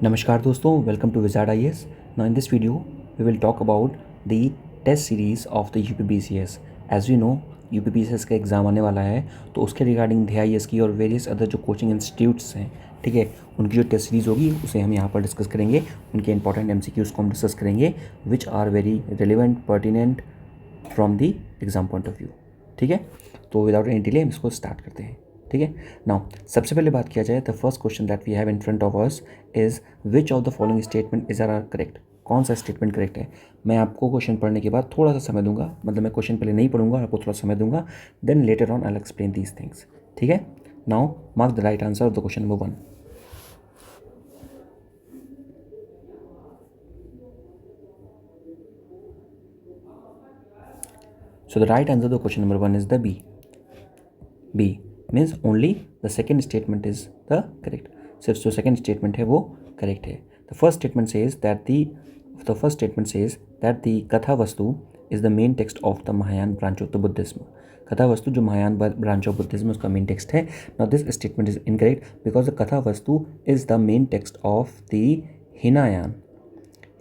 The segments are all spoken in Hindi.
नमस्कार दोस्तों, welcome to Wizard IAS. Now in this video, we will talk about the test series of the UPBCS. As you know, UPBCS का एग्ज़ाम आने वाला है, तो उसके रिगार्डिंग DIS की और वेरियस अदर जो कोचिंग इंस्टीट्यूट्स हैं, ठीक है, उनकी जो टेस्ट सीरीज़ होगी उसे हम यहाँ पर डिस्कस करेंगे. उनके इंपॉर्टेंट MCQs को हम डिस्कस करेंगे which are very relevant pertinent from the exam point of view. ठीक है, तो विदाउट एनी डिले हम इसको स्टार्ट करते हैं. ठीक है, नाउ सबसे पहले बात किया जाए, the first question that we have in front of us is which of the following statement is are correct. कौन सा स्टेटमेंट करेक्ट है. मैं आपको क्वेश्चन पढ़ने के बाद थोड़ा सा समय दूंगा, मतलब मैं क्वेश्चन पहले नहीं पढ़ूंगा, आपको थोड़ा समय दूंगा, then later on I will explain these things. ठीक है, now mark the right answer of the question number 1. So the right answer to question number 1 is the B. B means only the second statement is the correct. सिर्फ जो second statement है वो correct है. The first statement says that the कथा वस्तु is the main text of the Mahayana branch of the Buddhism. Katha Vastu जो महायान ब्रांच ऑफ बुद्धिज्म उसका मेन टेक्स्ट है. Now this statement is incorrect because the Katha Vastu is the main text of the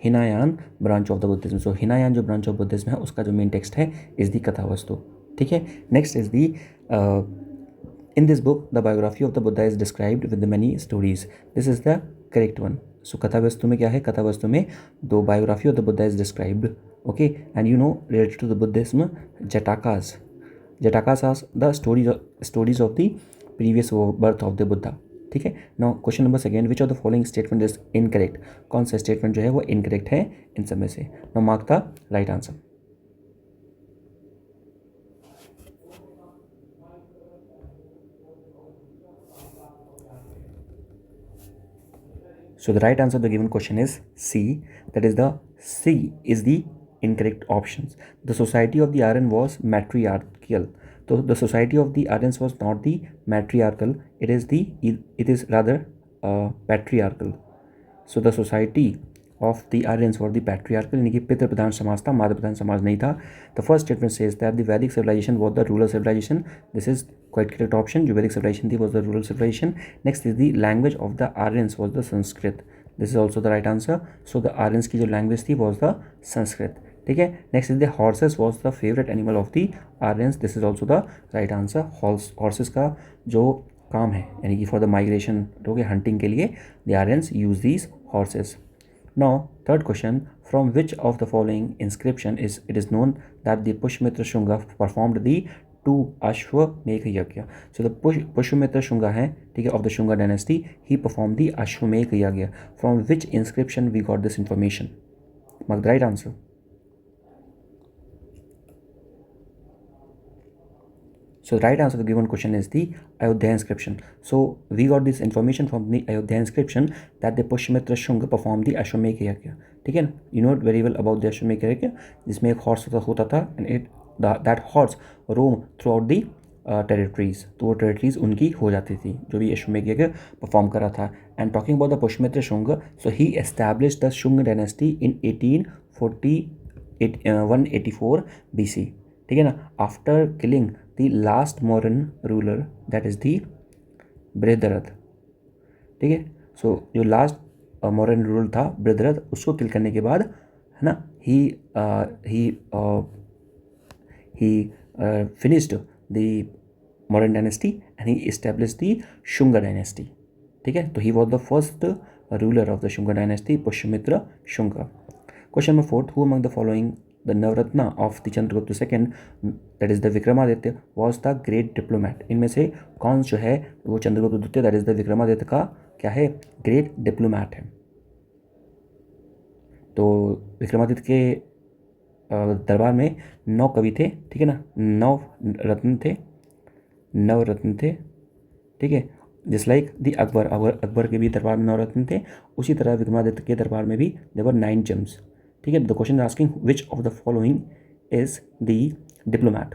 Hinayana branch of the Buddhism. So Hinayana जो ब्रांच ऑफ बुद्धिज्म है उसका जो मेन टेक्स्ट है इज दी कथा वस्तु. ठीक है, next is the in this book the biography of the Buddha is described with many stories. This is the correct one. So Katha Vastu में क्या है, कथा वस्तु में दो biography of the Buddha is described. Okay, and you know related to the Buddhism Jatakas are the stories of the previous birth of the Buddha. ठीक है, now question number second, which of the following statement is incorrect. कौन सा स्टेटमेंट जो है वो इनकरेक्ट है इन सब में से. Now mark the right answer. So the right answer to the given question is C. That is the C is the incorrect options. The society of the Aryan was matriarchal. So the society of the Aryans was not the matriarchal. It is rather patriarchal. So the society of the Aryans were the patriarchal, यानी कि पितृ प्रधान समाज था, मातृ प्रधान समाज नहीं था. The first statement says that the Vedic civilization was the rural civilization. This is quite correct option. जो Vedic civilization थी was the rural civilization. Next is the language of the Aryans was the Sanskrit. This is also the right answer. So the Aryans की जो language थी was the Sanskrit. ठीक है, next is the horses was the favourite animal of the Aryans. This is also the right answer. Horses का जो काम है यानी कि फॉर द माइग्रेशन, ठीक है, हंटिंग के लिए the Aryans use these horses. Now third question, from which of the following inscription it is known that the Pushyamitra Shunga performed the 2 Ashwamedha yagna. So the Pushyamitra Shunga है, ठीक है, of the Shunga dynasty, he perform the Ashwamedha yagna. From which inscription we got this information. Mark the right answer. So the right answer to the given question is the Ayodhya inscription. So we got this information from the Ayodhya inscription that the Pushyamitra Shunga performed the Ashwamedh Yajna. ठीक है, you know very well about the Ashwamedh Yajna, जिसमें एक हॉर्स होता था and that horse roam throughout the territories. तो वो territories उनकी हो जाती थी जो भी अश्वमेध यज्ञ परफॉर्म कर रहा था. And talking about the Pushyamitra Shunga, so he established the Shunga dynasty in 184 BC. ठीक है ना, after killing the last modern ruler that is the Brihadratha. ठीक है, सो जो लास्ट मॉडर्न रूलर था बृहद्रथ, उसको किल करने के बाद, है ना, ही finished the modern dynasty and he established the Shunga dynasty. ठीक है, तो he was the first ruler of the Shunga dynasty, Pushyamitra Shunga. Question number 4, who among the following the Navratna of the Chandragupta II, that is the Vikramaditya, was the great diplomat. इनमें से कौन जो है वो चंद्रगुप्त द्वितीय, that is the विक्रमादित्य का क्या है, ग्रेट डिप्लोमैट है. तो विक्रमादित्य के दरबार में 9 कवि थे. ठीक है ना, 9 रत्न थे. ठीक है, जस्ट लाइक द अकबर के भी दरबार में 9 रत्न थे, उसी तरह विक्रमादित्य के दरबार में भी देवर 9 जेम्स. ठीक है, the question asking which of the following is the diplomat.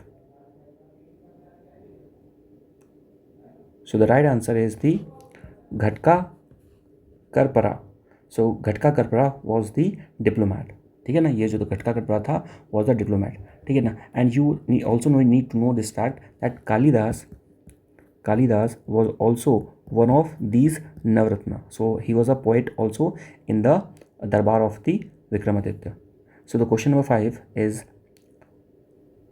So the right answer is the Ghataka Karpara. So Ghataka Karpara was the diplomat. ठीक है ना, ये जो तो घटका करपरा था वॉज द डिप्लोमैट. ठीक है ना, and you also need to know this fact that Kalidas was also one of these Navratna. So he was a poet also in the Darbar of the Vikramaditya. So the question number 5 is,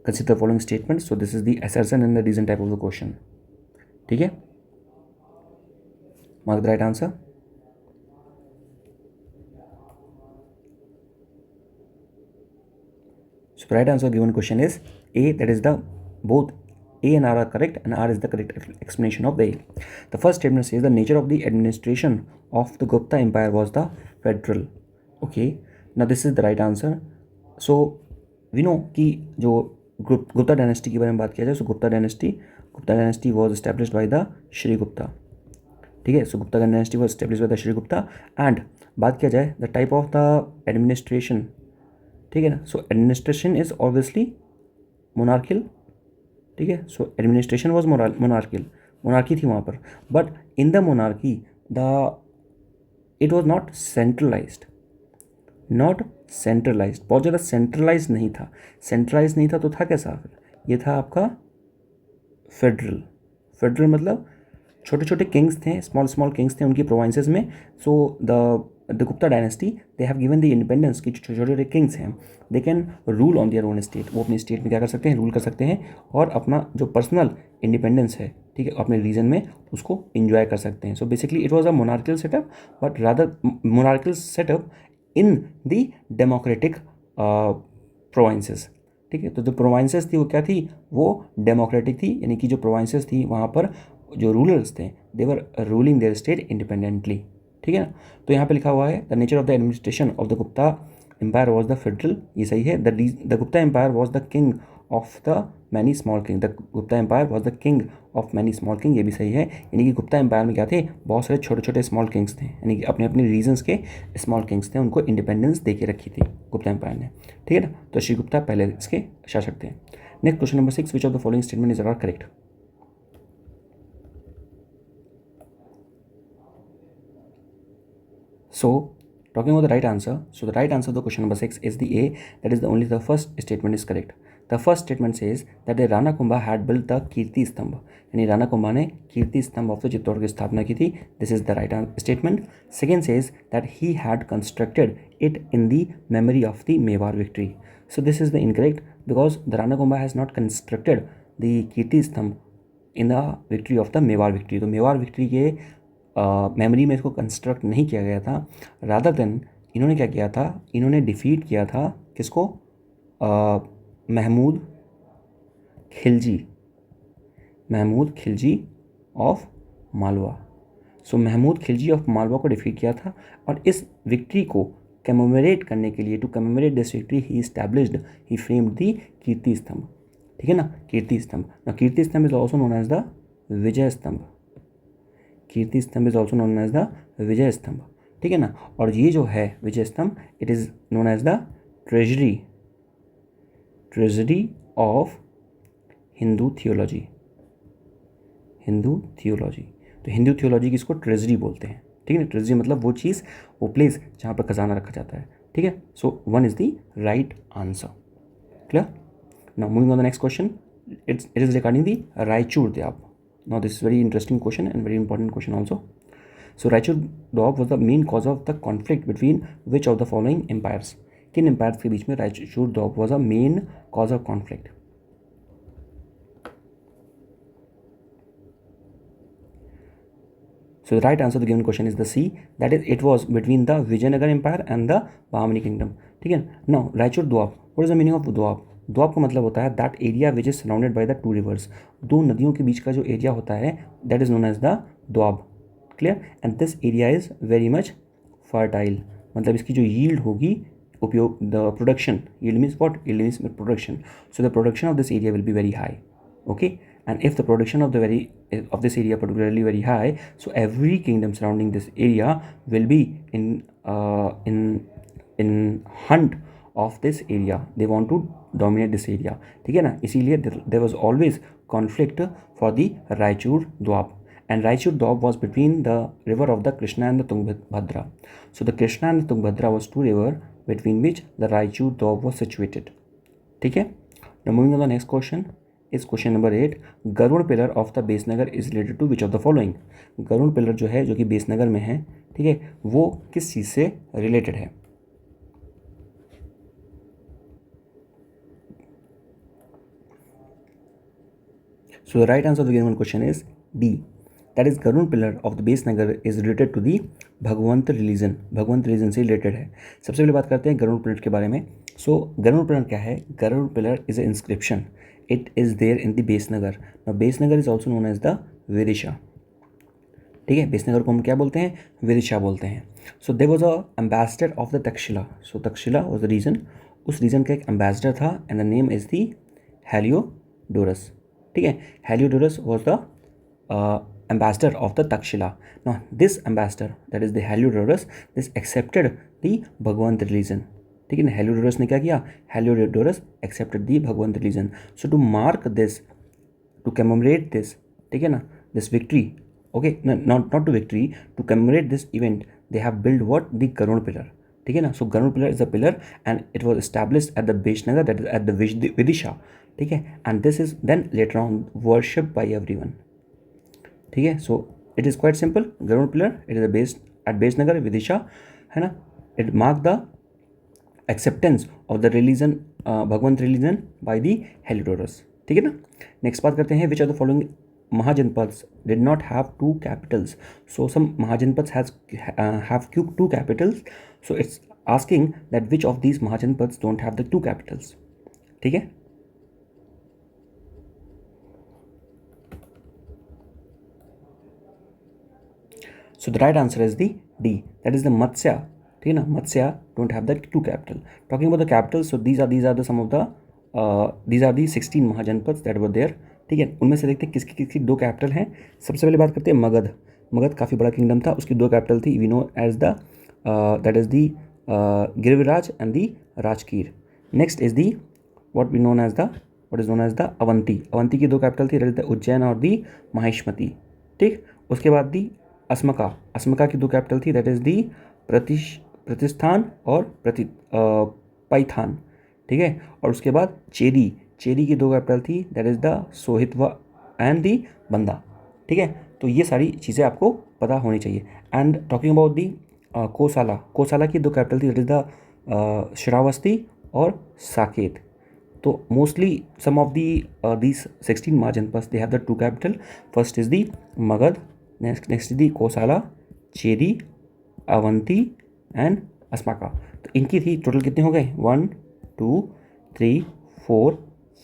consider the following statements. So this is the assertion and the reason type of the question. ठीक है, mark the right answer. So the right answer given question is A, that is the both A and R are correct, and R is the correct explanation of the A. The first statement says the nature of the administration of the Gupta Empire was the federal. Okay, now this is the right answer. So we know कि जो गुप्ता डायनेस्टी के बारे में बात किया जाए, so Gupta dynasty was established by the Shrigupta. ठीक है, so Gupta dynasty was established by the Shrigupta. And बात किया जाए the type of the administration, ठीक है ना, so administration is obviously monarchical. ठीक है, so administration was monarchical, monarchy थी वहाँ पर. But in the monarchy the it was not centralized, बहुत ज़्यादा सेंट्रलाइज नहीं था. तो था कैसा फिर? ये था आपका फेडरल मतलब छोटे छोटे किंग्स थे, स्मॉल किंग्स थे उनकी प्रोविंसेस में. So the Gupta dynasty they have given the independence कि छोटे छोटे किंग्स हैं, they can rule on their own state. वो अपने स्टेट में क्या कर सकते हैं, रूल कर सकते हैं, और अपना जो पर्सनल इंडिपेंडेंस है, ठीक है, अपने रीजन में उसको इंजॉय कर सकते हैं. So basically it was a monarchial setup, but rather monarchial setup in the democratic provinces. ठीक है, तो जो प्रोविंसेस थी वो क्या थी, वो डेमोक्रेटिक थी, यानी कि जो प्रोविंसेस थी वहाँ पर जो रूलर्स थे they were ruling their state independently. ठीक है ना. तो यहाँ पे लिखा हुआ है the nature of the administration of the Gupta empire was the federal, ये सही है. The Gupta empire was the king of the many small king, the Gupta empire was the king of many small king, ये भी सही है. यानी कि गुप्ता एम्पायर में क्या थे, बहुत सारे छोटे छोटे स्मॉल किंग्स थे, यानी कि अपने अपने रीजन्स के स्मॉल किंग्स थे, उनको इंडिपेंडेंस दे के रखी थी गुप्ता एम्पायर ने. ठीक है ना. तो श्रीगुप्ता पहले इसके शासक थे. Next question number 6, which of the following statement is are correct. So talking about the right answer, so the right answer to question number 6 is the A, that is the only the first statement is correct. The first statement says that the Rana Kumbha had built the Kirti Stambha, यानी राणा कुंभा ने कीर्ति स्तंभ ऑफ द चित्तौड़ की स्थापना की थी. This is the right statement. Second says that he had constructed it in the memory of the Mewar victory. So this is the incorrect because the Rana Kumbha has not constructed the Kirti Stambh in the victory of the Mewar victory. तो मेवाड़ विक्ट्री के मेमोरी में इसको कंस्ट्रक्ट नहीं किया गया था. रादर देन इन्होंने क्या किया था, इन्होंने डिफीट किया था किसको, Mahmud Khilji of Malwa. So Mahmud Khilji of Malwa को डिफीट किया था, और इस विक्ट्री को कमेमोरेट करने के लिए, to commemorate this victory he framed the Kirti Stambh. ठीक है ना, कीर्ति स्तंभ. ना Kirti Stambh is also known as the Vijay Stambh. Kirti Stambh is also known as the Vijay Stambh. ठीक है ना. और ये जो है Vijay Stambh, it is known as the treasury of Hindu theology. तो हिंदू थियोलॉजी की इसको ट्रेजरी बोलते हैं. ठीक है ना. ट्रेजरी मतलब वो चीज़, वो प्लेस जहाँ पर खजाना रखा जाता है. ठीक है. सो 1 is the right answer. Clear. Now moving on the next question, it is regarding the Raichur द्वीप. Now this is very interesting question and very important question also. So Raichur Dwap was the main cause of the conflict between which of the following empires? किन empires के बीच में Raichur Dwap was a main cause of conflict? So the right answer to the given question is the C, that is it was between the Vijayanagar Empire and the Bahmani Kingdom. ठीक है. Now Raichur Dwap, what is the meaning of Dwap? द्वाब का मतलब होता है that area which is surrounded by the 2 rivers. 2 नदियों के बीच का जो एरिया होता है that is known as the Doab. Clear. And this area is very much fertile, मतलब इसकी जो यील्ड होगी, उपयोग, the production, yield means what, yield means production. So the production of this area will be very high. Okay. And if the production of this area particularly very high, so every kingdom surrounding this area will be in hunt of this area. They want to dominate this area. ठीक है ना. इसीलिए there was always conflict for the Raichur Dwap, and Raichur Dwap was between the river of the Krishna and the Tungabhadra. So the Krishna and the Tungabhadra was 2 river between which the Raichur Dwap was situated. ठीक है. Now moving on the next question, is question number 8, Garuda pillar of the Besnagar is related to which of the following. Garuda pillar जो है, जो कि बेसनगर में है, ठीक है, वो किस चीज़ से रिलेटेड है। So the right answer to the given question is D. That is Garud pillar of the base Nagar is related to the Bhagwant religion, Bhagwant religion से रिलेटेड है। सबसे पहले बात करते हैं गरुड़ पिलर के बारे में। सो गरुड़ पिलर क्या है? Garuda pillar is a inscription, it is there in the Besnagar. Now Besnagar is also known as the Vidisha, ठीक है। बेस नगर को हम क्या बोलते हैं? विदिशा बोलते हैं। So there was a ambassador of the Takshashila. So Takshashila was the region, उस रीजन का एक एम्बेसडर था and the name is the Heliodorus, ठीक है। Heliodorus was the ambassador of the Takshila. Now this ambassador, that is the Heliodorus, this accepted the Bhagwant religion, ठीक है ना। हेलियोडोरस ने क्या किया? Heliodorus accepted the Bhagwant religion. So to mark this, to commemorate this, ठीक है ना, this victory, okay, no, not to victory, to commemorate this event, they have built what? The Garud pillar, ठीक है ना। So Garud pillar is a pillar and it was established at the Vaishnagar, that is at the Vidisha, ठीक है, and this is then later on worshipped by everyone, ठीक है। So it is quite simple, Garuda pillar, it is based at Besnagar Vidisha, है ना। It mark the acceptance of the religion, Bhagwant religion by the Heliodorus, ठीक है ना। नेक्स्ट बात करते हैं, which are the following Mahajanapadas did not have two capitals. So some Mahajanapadas have two capitals, so it's asking that which of these Mahajanapadas don't have the two capitals, ठीक है। So the right answer is the D, that is the Matsya, ठीक है ना। मत्स्य don't have the two capital. Talking about the capitals, so these are the some of the these are the 16 महाजनपद that were there, ठीक है। उनमें से देखते हैं किसकी किसकी दो कैपिटल हैं। सबसे पहले बात करते हैं मगध। मगध काफ़ी बड़ा किंगडम था, उसकी दो कैपिटल थी, we know as the that is the Girivraj and the Rajgir. Next is the what is known as the Avanti. Avanti की दो कैपिटल थी, दैट इज द उज्जैन और द माहिष्मती, ठीक। उसके बाद दी अस्मका, अस्मका की दो कैपिटल थी, दैट इज दी प्रतिष्ठान और पैठान, ठीक है। और उसके बाद चेरी, चेरी की दो कैपिटल थी, that is the Sohitva and the Banda, ठीक है। तो ये सारी चीज़ें आपको पता होनी चाहिए। एंड टॉकिंग अबाउट दी कोसाला, कोसाला की दो कैपिटल थी, दैट इज द श्रावस्ती और साकेत। तो mostly some of these 16 Mahajanapada they have the two capital. First is the Magadh, next is the Kosala, Chedi, Avanti and Ashmaka. तो इनकी थी टोटल कितने हो गए? 1 2 3 4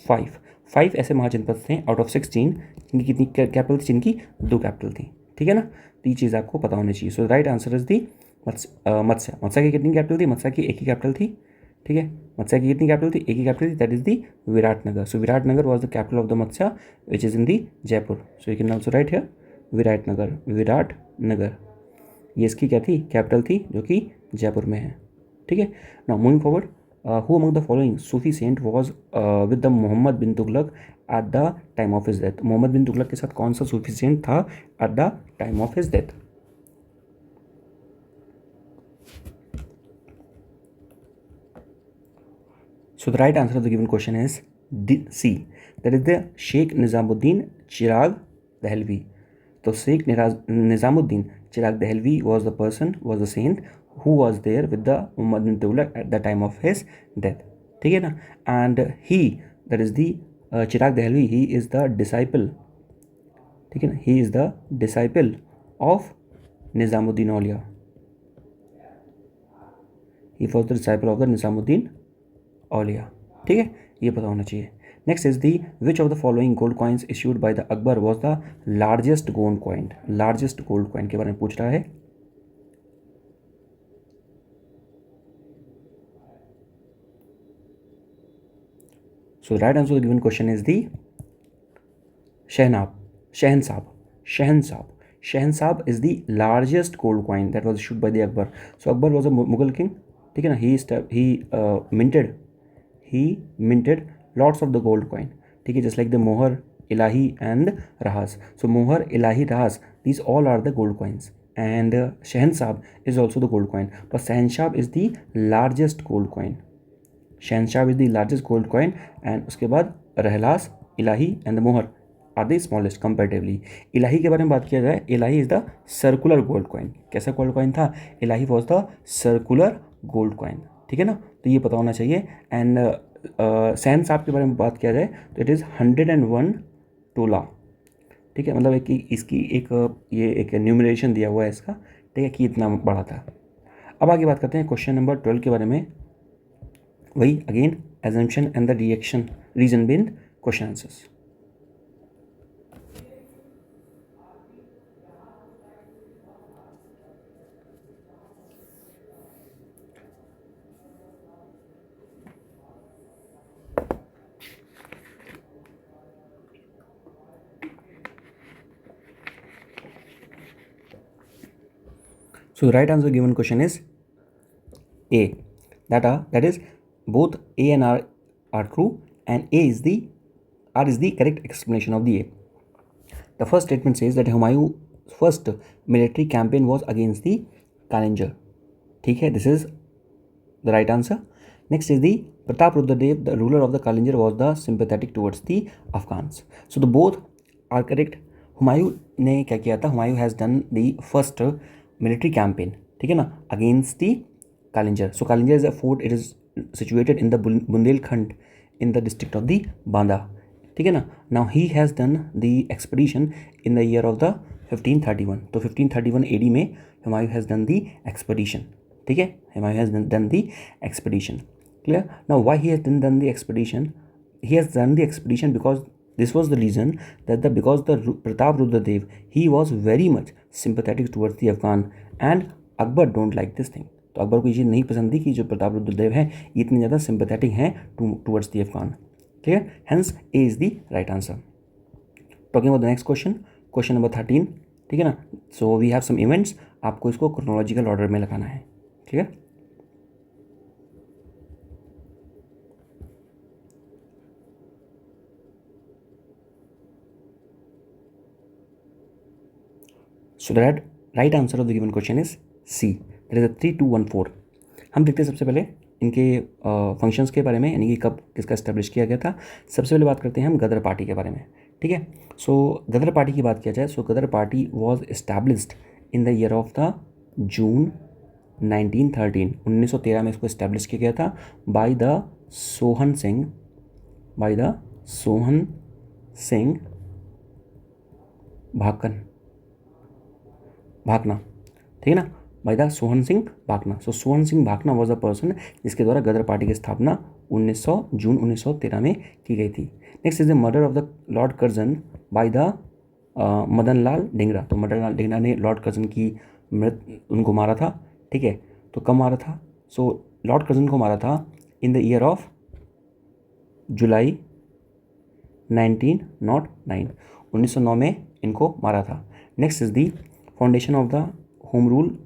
5, 5 ऐसे महाजनपद थे आउट ऑफ 16 जिनकी कितनी कैपिटल थी, जिनकी दो कैपिटल थी, ठीक है ना। तो ये चीज़ आपको पता होनी चाहिए। सो राइट आंसर इज दी मत्स्य। मत्स्य की कितनी कैपिटल थी? मत्स्य की एक ही कैपिटल थी, ठीक है। मत्स्य की कितनी कैपिटल थी? एक ही कैपिटल थी, that is the Viratnagar. So Viratnagar was the capital of the Matsya which is in the Jaipur. So you can also right here Viratnagar, Viratnagar ये इसकी क्या थी? कैपिटल थी, जो कि जयपुर में है, ठीक है। Now moving forward, who among the following Sufi saint was with the Mohammad bin Tughlaq at the time of his death. Mohammad bin Tughlaq के साथ कौन सा सूफी सेंट था at the time of his death? So the right answer of the given question is C. That is the Sheikh Nizamuddin Chirag Dehlvi. So Sheikh Nizamuddin Chirag Dehlvi was the person, was the saint who was there with the Muhammad bin Tughlaq at the time of his death, ठीक है ना। And he, that is the Chirag Dehlvi, he is the disciple, ठीक है ना, he is the disciple of Nizamuddin Aulia. He was the disciple of the Nizamuddin औलिया, ठीक है, ये पता होना चाहिए। Next is the which of the following gold coins issued by the Akbar was the largest gold coin. Largest gold coin के बारे में पूछ रहा है। So the right answer given question is the Shahanshah. Shahanshah is the largest gold coin that was issued by the Akbar. So Akbar was a Mughal king, ठीक है ना। he minted lots of the gold coin, ठीक है, just like the Mohar, Ilahi and Rahas. So Mohar, Ilahi, Rahas, these all are the gold coins, and Shahanshah is also the gold coin, but Shahanshah is the largest gold coin. Shahanshah is the largest gold coin, and उसके बाद Rahlas Ilahi and the Mohur are the smallest comparatively. Ilahi के बारे में बात किया जाए, Ilahi is the circular gold coin. कैसा गोल्ड कॉइन था? Ilahi was the circular gold coin. ठीक है ना, तो ये पता होना चाहिए। एंड सैन साहब के बारे में बात किया जाए तो इट इज़ 101 तोला। ठीक है, मतलब एक इसकी एक ये एक न्यूमरेशन दिया हुआ है इसका, ठीक है, कि इतना बड़ा था। अब आगे बात करते हैं क्वेश्चन नंबर 12 के बारे में। वही again assumption and the reason behind question answers. So the right answer given question is A. That is both A and R are true, and R is the correct explanation of the A. The first statement says that Humayun's first military campaign was against the Kalinjar. ठीक है, this is the right answer. Next is the Pratap Rudradev, the ruler of the Kalinjar, was the sympathetic towards the Afghans. So the both are correct. Humayun ने क्या किया था? Humayun has done the first military campaign, ठीक है ना, against the Kalinjar. So Kalinjar is a fort, it is situated in the Bundelkhand in the district of the Banda. ठीक है ना. Now he has done the expedition in the year of the 1531. तो 1531 AD में Humayun has done the expedition. ठीक है, Humayun has done the expedition. Clear? Now why he has done the expedition? He has done the expedition because this was the reason that because the Pratap Rudradev, he was very much sympathetic towards the Afghan, and Akbar don't like this thing. तो अकबर को ये चीज़ नहीं पसंद थी कि जो प्रताप रुद्रदेव हैं ये इतने ज़्यादा सिंपैथेटिक हैं towards the Afghan. Clear? Hence A is the right answer. Talking about the next question, question number 13. ठीक है ना. So we have some events, आपको इसको क्रोनोलॉजिकल ऑर्डर में लगाना है. Clear? So the right answer of the given question is C. That is a 3, 2, 1, 4. हम देखते हैं सबसे पहले इनके फंक्शंस के बारे में, यानी कि कब किसका इस्टेब्लिश किया गया था. सबसे पहले बात करते हैं हम गदर पार्टी के बारे में. ठीक है. सो गदर पार्टी की बात किया जाए, सो गदर party was established in the year of the June 1913. 1913 में इसको इस्टेब्लिश किया गया था बाय द सोहन सिंह भाकना. ठीक है ना, by the Sohan Singh Bhakna. So Sohan Singh Bhakna was a person जिसके द्वारा गदर पार्टी की स्थापना जून 1913 में की गई थी. Next is the murder of the Lord Curzon by the Madan Lal Dhingra. तो मदन लाल ढींगरा ने लॉर्ड कर्जन की उनको मारा था. ठीक है, तो कब मारा था? सो लॉर्ड कर्जन को मारा था इन द ईयर ऑफ जुलाई 1909. 1909 में इनको मारा था. Next is the foundation of the home rule,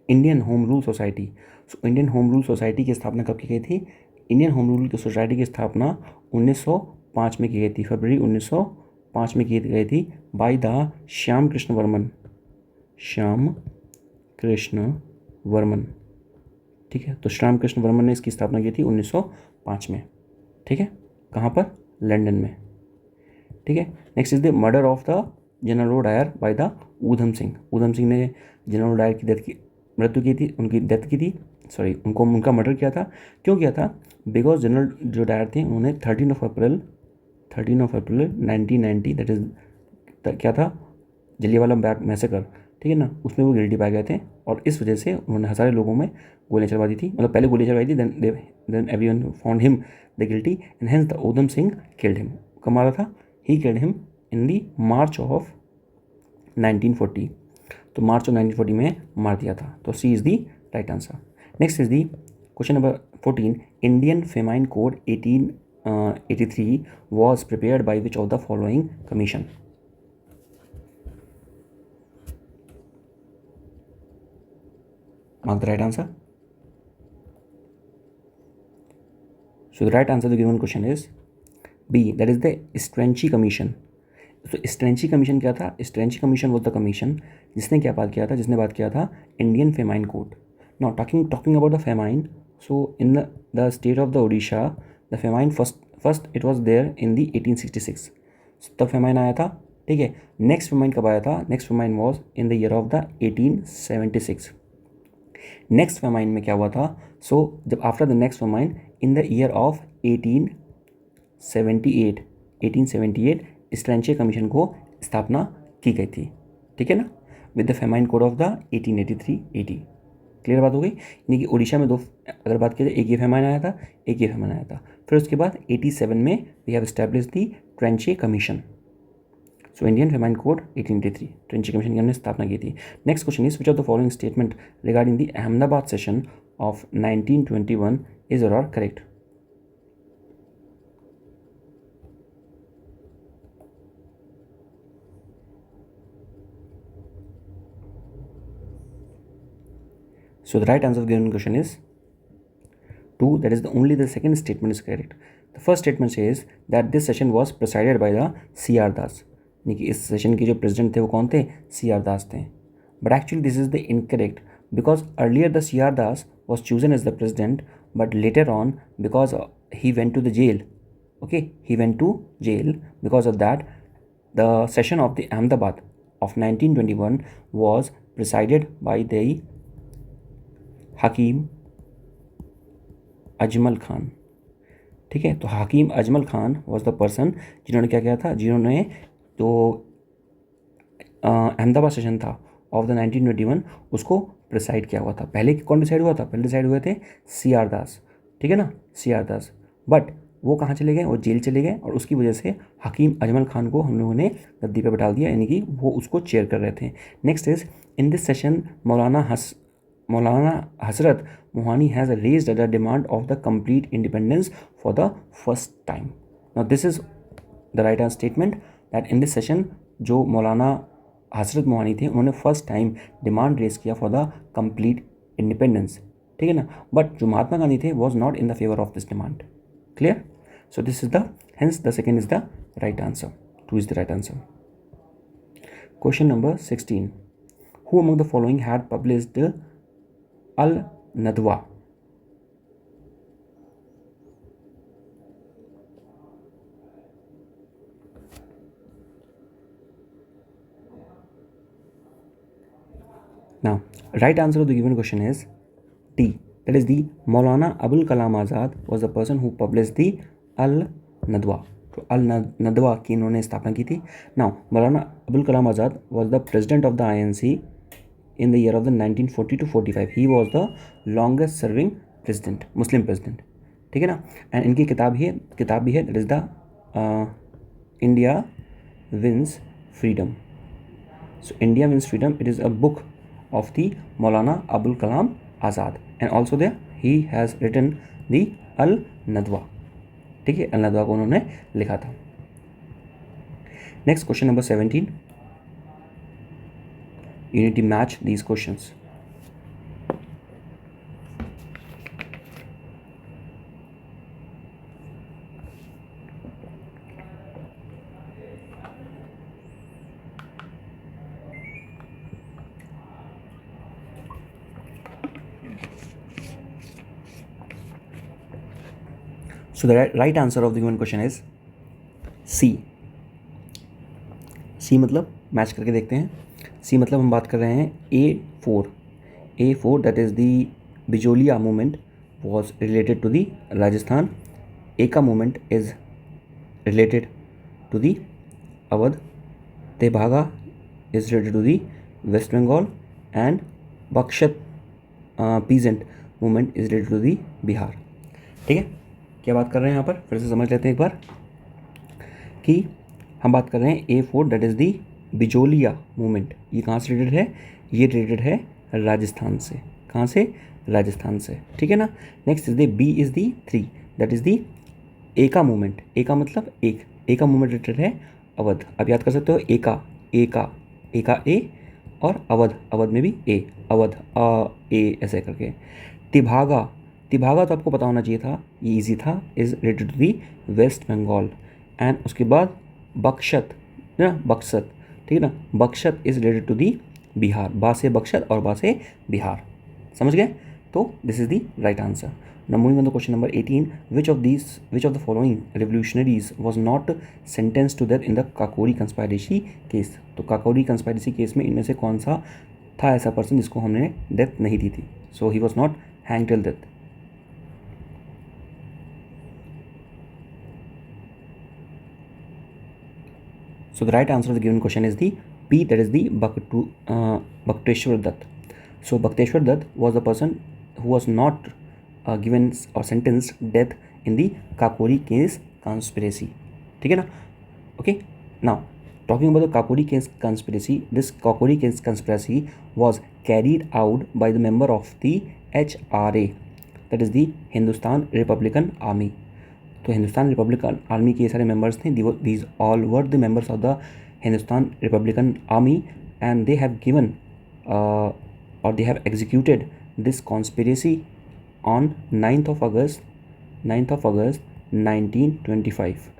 Indian home rule society. So Indian home rule society की स्थापना कब की गई थी? इंडियन होम रूल की सोसाइटी की स्थापना 1905 में की गई थी. फरवरी 1905 में की गई थी बाय द श्याम कृष्ण वर्मन. ठीक है, तो श्याम कृष्ण वर्मन ने इसकी स्थापना की थी 1905 में. ठीक है, कहाँ पर? लंदन में. ठीक है. Next is the murder of the General Dyer by the Udham Singh. Udham Singh ने जनरल डायर की मृत्यु की थी, उनका मर्डर किया था. क्यों किया था? बिकॉज जनरल जो डायर थे उन्होंने 13 ऑफ अप्रैल 1990, दैट इज क्या था, जलियांवाला बाग मैसेकर. ठीक है ना, उसमें वो गिल्टी पाए गए थे और इस वजह से उन्होंने हज़ारे लोगों में गोलियां चलवा दी थी. मतलब पहले गोली चलवाई थी, then everyone found him the guilty and hence the Udham Singh killed him. कब मारा था? He killed him in the March of 1940. तो मार्च ऑफ 1940 में मार दिया था. तो C is the right answer. Next is the question number 14. Indian famine code 1883 was prepared by which of the following commission? Mark the right answer. So the right answer to the given question is B. That is the Strachey Commission. तो स्ट्रेंची कमीशन क्या था? Strachey commission was the commission जिसने क्या बात किया था? जिसने बात किया था Indian famine code. Now talking about the famine. So in the state of the Odisha the famine first it was there in the 1866, तब फेमाइन आया था, ठीक है। नेक्स्ट फेमाइन कब आया था? Next famine was in the year of the 1876। Next famine में क्या हुआ था? सो जब after the next famine in the year of 1878 Strachey commission को स्थापना की गई थी, ठीक है ना, with the famine code of the 1883-80। Clear बात हो गई। यानी कि उड़ीसा में दो, अगर बात की जाए, एक ये फेमाइन आया था, एक ये फेमाइन आया था। फिर उसके बाद 87 में we have establish the Strachey commission. So Indian famine code 1883, Strachey commission की हमने स्थापना की थी। Next question is which of the following statement regarding the Ahmedabad session of 1921 is or are correct? So the right answer of the given question is 2. That is only the second statement is correct. The first statement says that this session was presided by the C.R. Das. यानी कि इस सेशन के जो प्रेसिडेंट थे वो कौन थे? C.R. Das थे. But actually this is the incorrect, because earlier the C.R. Das was chosen as the president, but later on because he went to the jail. Okay, he went to jail. Because of that, the session of the Ahmedabad of 1921 was presided by the हकीम अजमल खान, ठीक है। तो Hakim Ajmal Khan was the person जिन्होंने क्या किया था, जिन्होंने तो अहमदाबाद सेशन था ऑफ द 1921 उसको प्रिसाइड किया हुआ था। पहले कौन डिसाइड हुआ था? पहले डिसाइड हुए थे C.R. दास, ठीक है ना, C.R. दास। बट वो कहाँ चले गए? वो जेल चले गए, और उसकी वजह से हकीम अजमल खान को हम लोगों ने गद्दी पे बैठा दिया, यानी कि वो उसको चेयर कर रहे थे। Next is in this session Maulana Hazrat Mohani has raised the demand of the complete independence for the first time. Now this is the right answer statement that in this session जो मौलाना हजरत मोहानी थे उन्होंने फर्स्ट टाइम डिमांड रेज किया फॉर द कंप्लीट इंडिपेंडेंस, ठीक है ना। बट जो महात्मा गांधी थे was not in the favour of this demand. Clear? So this is the hence the second is the right answer. 2 is the right answer. Question number 16, who among the following had published Al-Nadwa? Now, right answer of the given question is D. That is the Maulana Abul Kalam Azad was the person who published the Al-Nadwa. तो Al-Nadwa की इन्होंने स्थापना की थी। Now, Maulana Abul Kalam Azad was the president of the INC in the year of the 1940 to 45. He was the longest serving president, Muslim president, ठीक है ना। एंड इनकी किताब भी है that is the India Wins Freedom. So India Wins Freedom, it is a book of the Maulana Abul Kalam Azad, and also there he has written the Al-Nadwa, ठीक है, Al-Nadwa को उन्होंने लिखा था। Next question number 17, you need to match these questions. So the right answer of the given question is C. C मतलब मैच करके देखते हैं। C मतलब हम बात कर रहे हैं A4 that is the Bijolia movement was related to the Rajasthan. A का movement is related to the Awadh. Tebhaga is related to the West Bengal, and बख्शत peasant movement is related to the Bihar. ठीक है, क्या बात कर रहे हैं यहाँ पर, फिर से समझ लेते हैं एक बार कि हम बात कर रहे हैं A4 that is the Bijolia movement. ये कहाँ से रिलेटेड है? ये रिलेटेड है राजस्थान से। कहाँ से? राजस्थान से, ठीक है ना। Next is the B is the 3 that is the एका मूवमेंट। एका मतलब एक का मूवमेंट रिलेटेड है अवध। आप याद कर सकते हो एका ए और अवध में भी ए, अवध ए ऐसे करके। तिभागा तो आपको पता होना चाहिए था, ये इजी था, is related to the West Bengal. And उसके बाद बख्शत, ठीक है ना, बख्शत is related to the Bihar. बा से बख्शत और बा से बिहार, समझ गए? तो this is the right answer. Now moving on to question number 18, which of the following revolutionaries was not sentenced to death in the Kakori conspiracy case? तो काकोरी कंस्पायरेसी केस में इनमें से कौन सा था ऐसा पर्सन जिसको हमने डेथ नहीं दी थी? So he was not hang till death. So the right answer of the given question is the B, that is the Bhakteshwar Dutt. So Bhakteshwar Dutt was the person who was not given or sentenced death in the Kakori case conspiracy. ठीक है ना? Okay. Now talking about the Kakori case conspiracy, this Kakori case conspiracy was carried out by the member of the HRA, that is the Hindustan Republican Army. तो हिंदुस्तान रिपब्लिकन आर्मी के ये सारे मेंबर्स थे. These all were the members of the Hindustan Republican Army and they have given और they have executed this conspiracy on 9th of August 1925.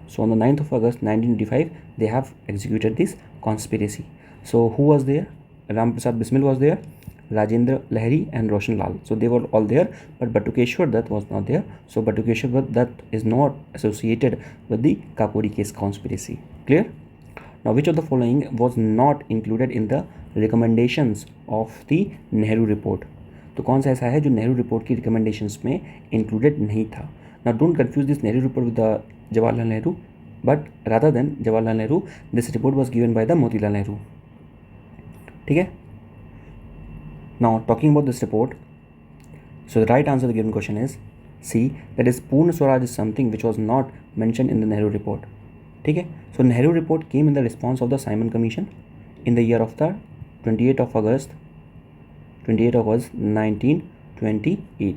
So on the 9th of August 1925 they have executed this conspiracy. So who was there? Ram Prasad Bismil was there, Rajendra Lahiri and Roshan Lal. So they were all there, but Batukeshwar Dutt was not there. So Batukeshwar Dutt is not associated with the Kakori case conspiracy. Clear? Now which of the following was not included in the recommendations of the Nehru report? तो कौन सा ऐसा है जो नेहरू रिपोर्ट की रिकमेंडेशंस में इंक्लूडेड नहीं था? Now don't confuse this Nehru report with the Jawaharlal Nehru, but rather than Jawaharlal Nehru, this report was given by the Motilal Nehru. ठीक है? Now talking about this report, so the right answer to the given question is C, that is Purna Swaraj is something which was not mentioned in the Nehru report. ठीक है? So Nehru report came in the response of the Simon Commission in the year of the 28th of August 1928.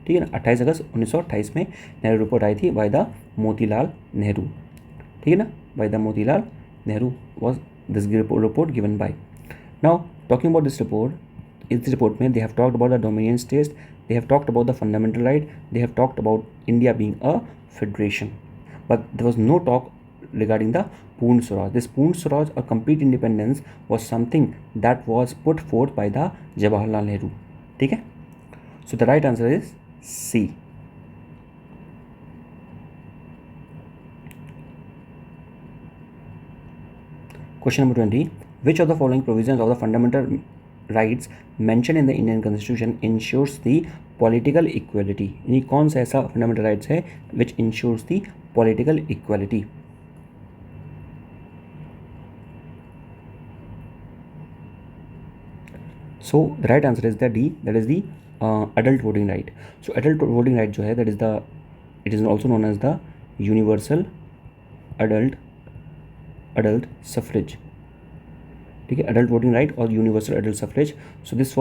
ठीक है ना? 28 अगस्त 1928 में नेहरू रिपोर्ट आई थी बाय द मोतीलाल नेहरू. ठीक है ना? By the Motilal Nehru was this report given by. Now talking about this report, इस रिपोर्ट में they have talked about the dominions test, they have talked about the fundamental right, they have talked about India being a federation, but there was no talk regarding the Purna Swaraj. This Purna Swaraj or complete independence was something that was put forth by the Jawaharlal Nehru. ठीक है? So the right answer is C. Question number 20. Which of the following provisions of the fundamental rights mentioned in the Indian Constitution ensures the political equality? यानी कौन सा ऐसा fundamental rights है which ensures the political equality? So the right answer is the D, that is the adult voting right. So adult voting right जो है that is the, it is also known as the universal adult suffrage. ठीक है? adult voting right or universal adult suffrage. So this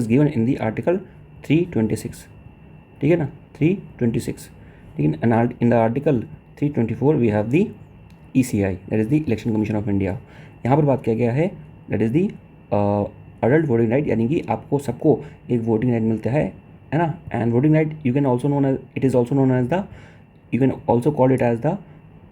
is given in the article 326. ठीक है ना? 326. ठीक है? And in the article 324 we have the ECI, that is the Election Commission of India. यहाँ पर बात किया गया है that is the adult voting right, यानी कि आपको सबको एक वोटिंग राइट मिलता है ना? And voting right you can also known as, it is also known as the, you can also call it as the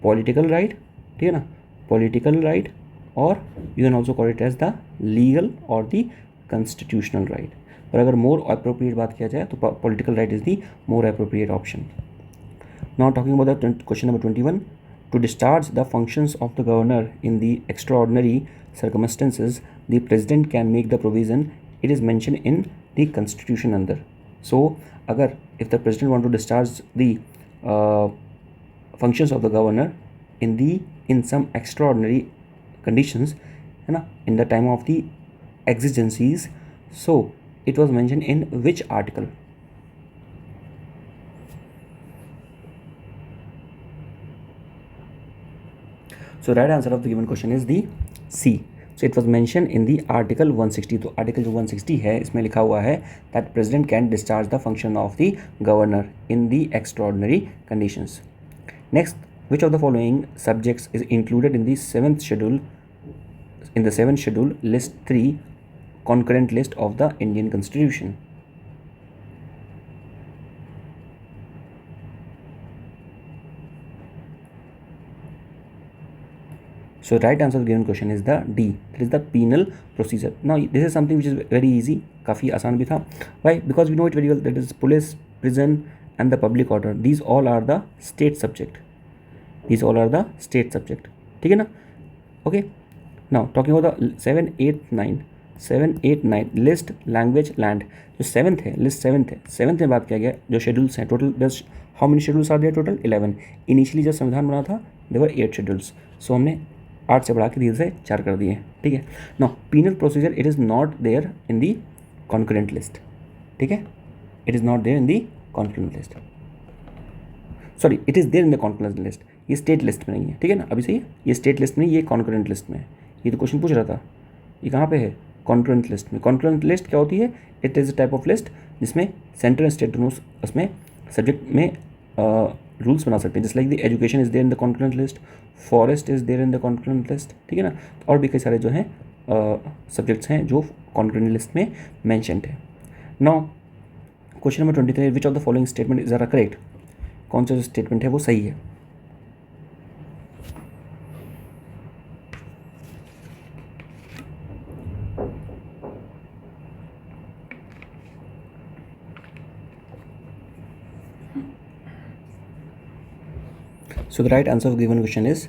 political right. ठीक है ना? पॉलिटिकल राइट, और you can also call it as the legal और द कॉन्स्टिट्यूशनल राइट. पर अगर मोर अप्रोप्रिएट बात किया जाए तो political right is the more appropriate option. Now talking about the question number 21. To discharge the functions of the governor in the extraordinary circumstances, the president can make the provision. It is mentioned in the constitution अंदर. So अगर if the president want to discharge the functions of the governor in some extraordinary conditions, है ना, in the time of the exigencies, so it was mentioned in which article? So right answer of the given question is the C. So it was mentioned in the article 160. तो article जो 160 है इसमें लिखा हुआ है that president can discharge the function of the governor in the extraordinary conditions. Next, which of the following subjects is included in the seventh schedule list 3 concurrent list of the Indian Constitution? So right answer to the given question is the D, that is the penal procedure. Now this is something which is very easy, काफ़ी आसान भी था. Why? Because we know it very well, that is police prison and the public order, these all are the state subject. These all are the state subject. ठीक है ना? Okay. Now talking about the 7, 8, 9. 7, 8, 9 list language land. जो सेवन्थ है, लिस्ट सेवन्थ है, सेवन्थ में बात किया गया जो शेड्यूल्स हैं टोटल, दस how many schedules are there total 11. Initially जब संविधान बना था देवर 8 शेड्यूल्स, सो हमने 8 से बढ़ा के धीरे से 4 कर दिए. ठीक है. Now penal procedure it is not there in the concurrent list. ठीक है, it is not there in the concurrent list. Sorry, it is there in the concurrent list. ये स्टेट लिस्ट में नहीं है. ठीक है ना, अभी सही है, ये स्टेट लिस्ट में, ये कॉन्करेंट लिस्ट में है. ये तो क्वेश्चन पूछ रहा था, ये कहाँ पे है? कॉन्करेंट लिस्ट में. कॉन्करेंट लिस्ट क्या होती है? It is a type of list जिसमें सेंट्रल एंड स्टेट दोनों उसमें सब्जेक्ट में रूल्स बना सकते हैं. Just like the education is there in the concurrent list, forest is there in the concurrent list. ठीक है ना, और भी कई सारे जो हैं सब्जेक्ट्स हैं जो कॉन्करेंट लिस्ट में मैंशनड है. Now question number 23, which of the following statement is are correct? कौन सा जो स्टेटमेंट है वो सही है? So the right answer of given question is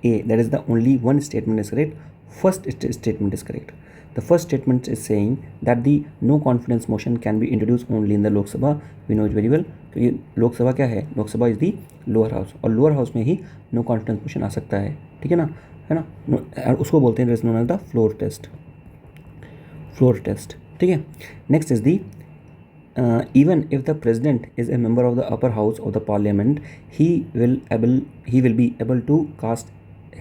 A. That is the only one statement is correct. First statement is correct. The first statement is saying that the no confidence motion can be introduced only in the Lok Sabha. We know it very well. तो ये लोक सभा क्या है? लोक सभा इज दी लोअर हाउस, और लोअर हाउस में ही नो कॉन्फिडेंस मोशन आ सकता है. ठीक है ना, है ना, उसको बोलते हैं known as the floor test. Floor test. ठीक है. Next is the even if the president is a member of the upper house of the parliament, he will be able to cast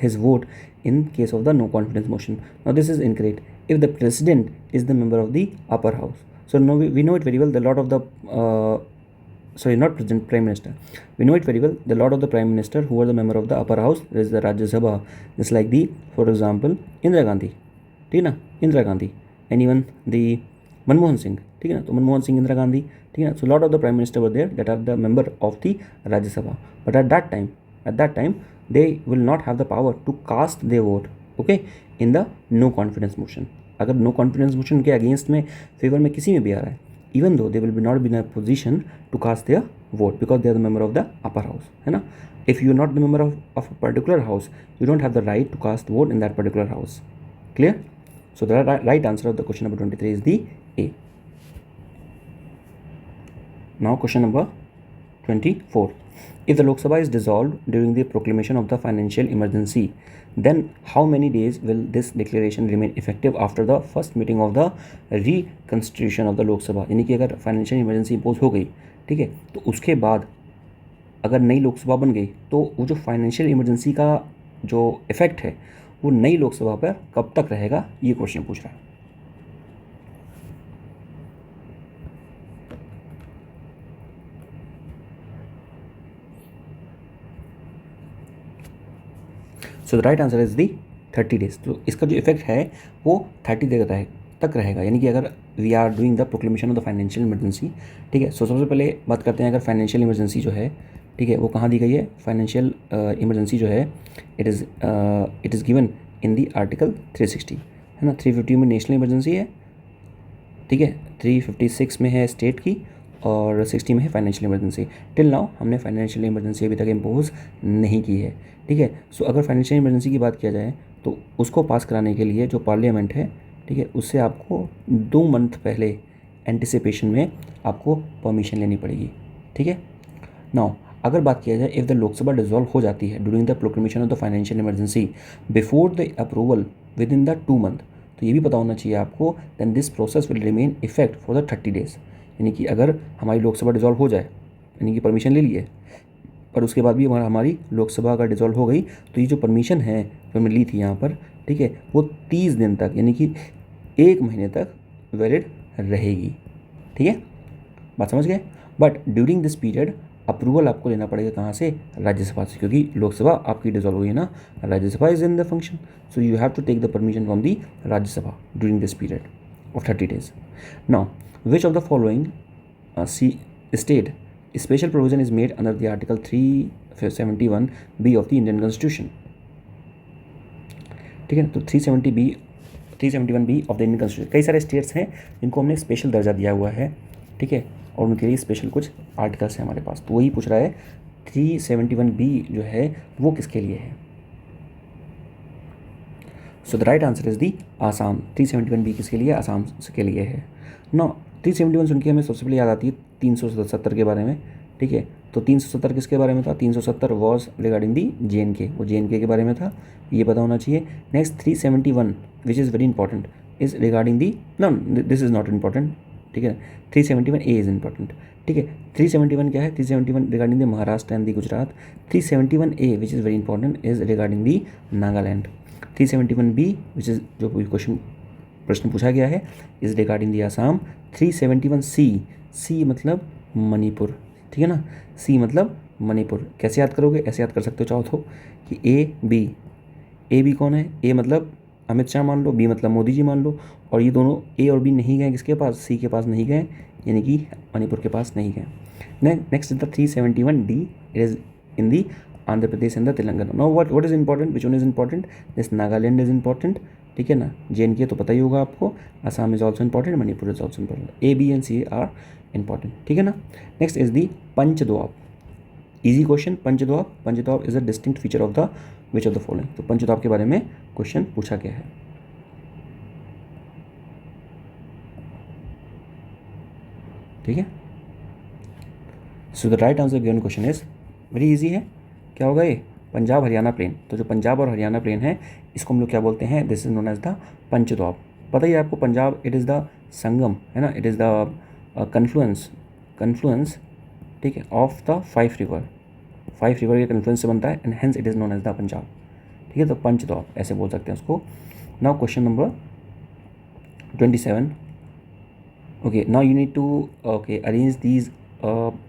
his vote in case of the no confidence motion. Now this is incorrect. If the president is the member of the upper house, so now we know it very well, the lot of the sorry, not president, prime minister, we know it very well, the lot of the prime minister who are the member of the upper house, there is the Rajya Sabha, just like the, for example, Indira Gandhi. ठीक है ना, Indira Gandhi, and even the Manmohan Singh. ठीक है ना, तो मनमोहन सिंह, इंदिरा गांधी. ठीक है ना, so lot of the prime minister were there that are the member of the Rajya Sabha, but at that time they will not have the power to cast their vote, okay, in the no confidence motion. अगर नो कॉन्फिडेंस मोशन के अगेंस्ट में, फेवर में, किसी में भी आ रहा है, even though they will be not be in a position to cast their vote because they are the member of the upper house. है ना, if you are not the member of a particular house, you don't have the right to cast vote in that particular house. Clear? So the right answer of the question number 23 is the A. Now question number 24. If the Lok Sabha is dissolved during the proclamation of the financial emergency, then how many days will this declaration remain effective after the first meeting of the reconstitution of the Lok Sabha? यानी कि अगर फाइनेंशियल इमरजेंसी इम्पोज हो गई, ठीक है, तो उसके बाद अगर नई लोकसभा बन गई तो वो जो फाइनेंशियल इमरजेंसी का जो इफेक्ट है वो नई लोकसभा पर कब तक रहेगा, ये क्वेश्चन पूछ रहा है. So the right answer is the 30 days. तो इसका जो इफेक्ट है वो 30 डेज तक रहेगा. यानी कि अगर we are doing the proclamation of the financial emergency, ठीक है, सो सबसे पहले बात करते हैं अगर फाइनेंशियल इमरजेंसी जो है, ठीक है, वो कहाँ दी गई है? फाइनेंशियल इमरजेंसी जो है it is given in the article 360, है ना. 350 में नेशनल इमरजेंसी है, ठीक है, 356 में है स्टेट की, और 60 में है फाइनेंशियल इमरजेंसी. टिल नाउ हमने फाइनेंशियल इमरजेंसी अभी तक इम्पोज नहीं की है. ठीक है, सो अगर फाइनेंशियल इमरजेंसी की बात किया जाए तो उसको पास कराने के लिए जो पार्लियामेंट है, ठीक है, उससे आपको 2 मंथ पहले एंटिसिपेशन में आपको परमिशन लेनी पड़ेगी. ठीक है. नाउ अगर बात किया जाए इफ़ द लोकसभा डिजॉल्व हो जाती है during the proclamation of the financial emergency before the approval within the 2 month, तो ये भी पता होना चाहिए आपको, then this process will remain effect for the 30 days. यानी कि अगर हमारी लोकसभा डिजॉल्व हो जाए, यानी कि परमिशन ले लिए, पर उसके बाद भी हमारी लोकसभा अगर डिजॉल्व हो गई तो ये जो परमिशन है जो हमने ली थी यहाँ पर, ठीक है, वो 30 दिन तक, यानी कि 1 महीने तक वैलिड रहेगी. ठीक है, बात समझ गए. But during this period approval आपको लेना पड़ेगा कहाँ से? राज्यसभा से, क्योंकि लोकसभा आपकी डिजॉल्व हुई है ना, Rajya Sabha is in the function, so you have to take the permission from the Rajya Sabha during this period of 30 days. Now which of the following state special provision is made under the article 371B of the Indian constitution. ठीक है, तो 371B of the Indian constitution, कई सारे स्टेट्स हैं जिनको हमने स्पेशल दर्जा दिया हुआ है. ठीक है, और उनके लिए स्पेशल कुछ आर्टिकल्स हैं हमारे पास। तो वही पूछ रहा है 371B जो है वो किसके लिए है। So the right answer is the Assam. 371B किसके लिए, आसाम के लिए है। नो 371 सुन के हमें सबसे पहले याद आती है 370 के बारे में, ठीक है। तो 370 किसके बारे में था, 370 वॉज रिगार्डिंग दी JNK, वो JNK के बारे में था, ये पता होना चाहिए। Next 371 which is very important is regarding the, no this is not important, ठीक है। 371A इज़ इंपॉर्टेंट, ठीक है। 371 क्या है, 371 regarding the Maharashtra and the Gujarat. 371A which is very important is regarding the Nagaland. 371B which is जो क्वेश्चन प्रश्न पूछा गया है is regarding the Assam. 371C, सी मतलब मणिपुर, ठीक है ना, सी मतलब मणिपुर। कैसे याद करोगे, ऐसे याद कर सकते हो चाहो तो कि ए बी कौन है, ए मतलब अमित शाह मान लो, बी मतलब मोदी जी मान लो, और ये दोनों ए और बी नहीं गए किसके पास, सी के पास नहीं गए, यानी कि मणिपुर के पास नहीं गए। Next is the 371D, it is in the Andhra Pradesh and the Telangana. Now what is important, which one is important, this Nagaland is important, ठीक है ना, JNK तो पता ही होगा आपको, Assam is also important, Manipur is also important, A B and C are important, ठीक है ना। नेक्स्ट इज दी पंचद्वाप, इजी क्वेश्चन। पंचद्वाप is a distinct feature of the which of the following. तो पंचद्वाप के बारे में क्वेश्चन पूछा गया है, ठीक है। So the right answer given question is very easy है, क्या होगा ये, पंजाब हरियाणा प्लेन। तो जो पंजाब और हरियाणा प्लेन है इसको हम लोग क्या बोलते हैं, this is known as the पंचद्वाप। पता ही है आपको, Punjab it is the sangam, है ना, इट इज़ द कन्फ्लुएंस, ठीक है, ऑफ द 5 रिवर के कन्फ्लुएंस से बनता है, and hence it is known as the Punjab, ठीक है। तो पंचद्वाप ऐसे बोल सकते हैं उसको। Now question number 27, okay, now you need to arrange these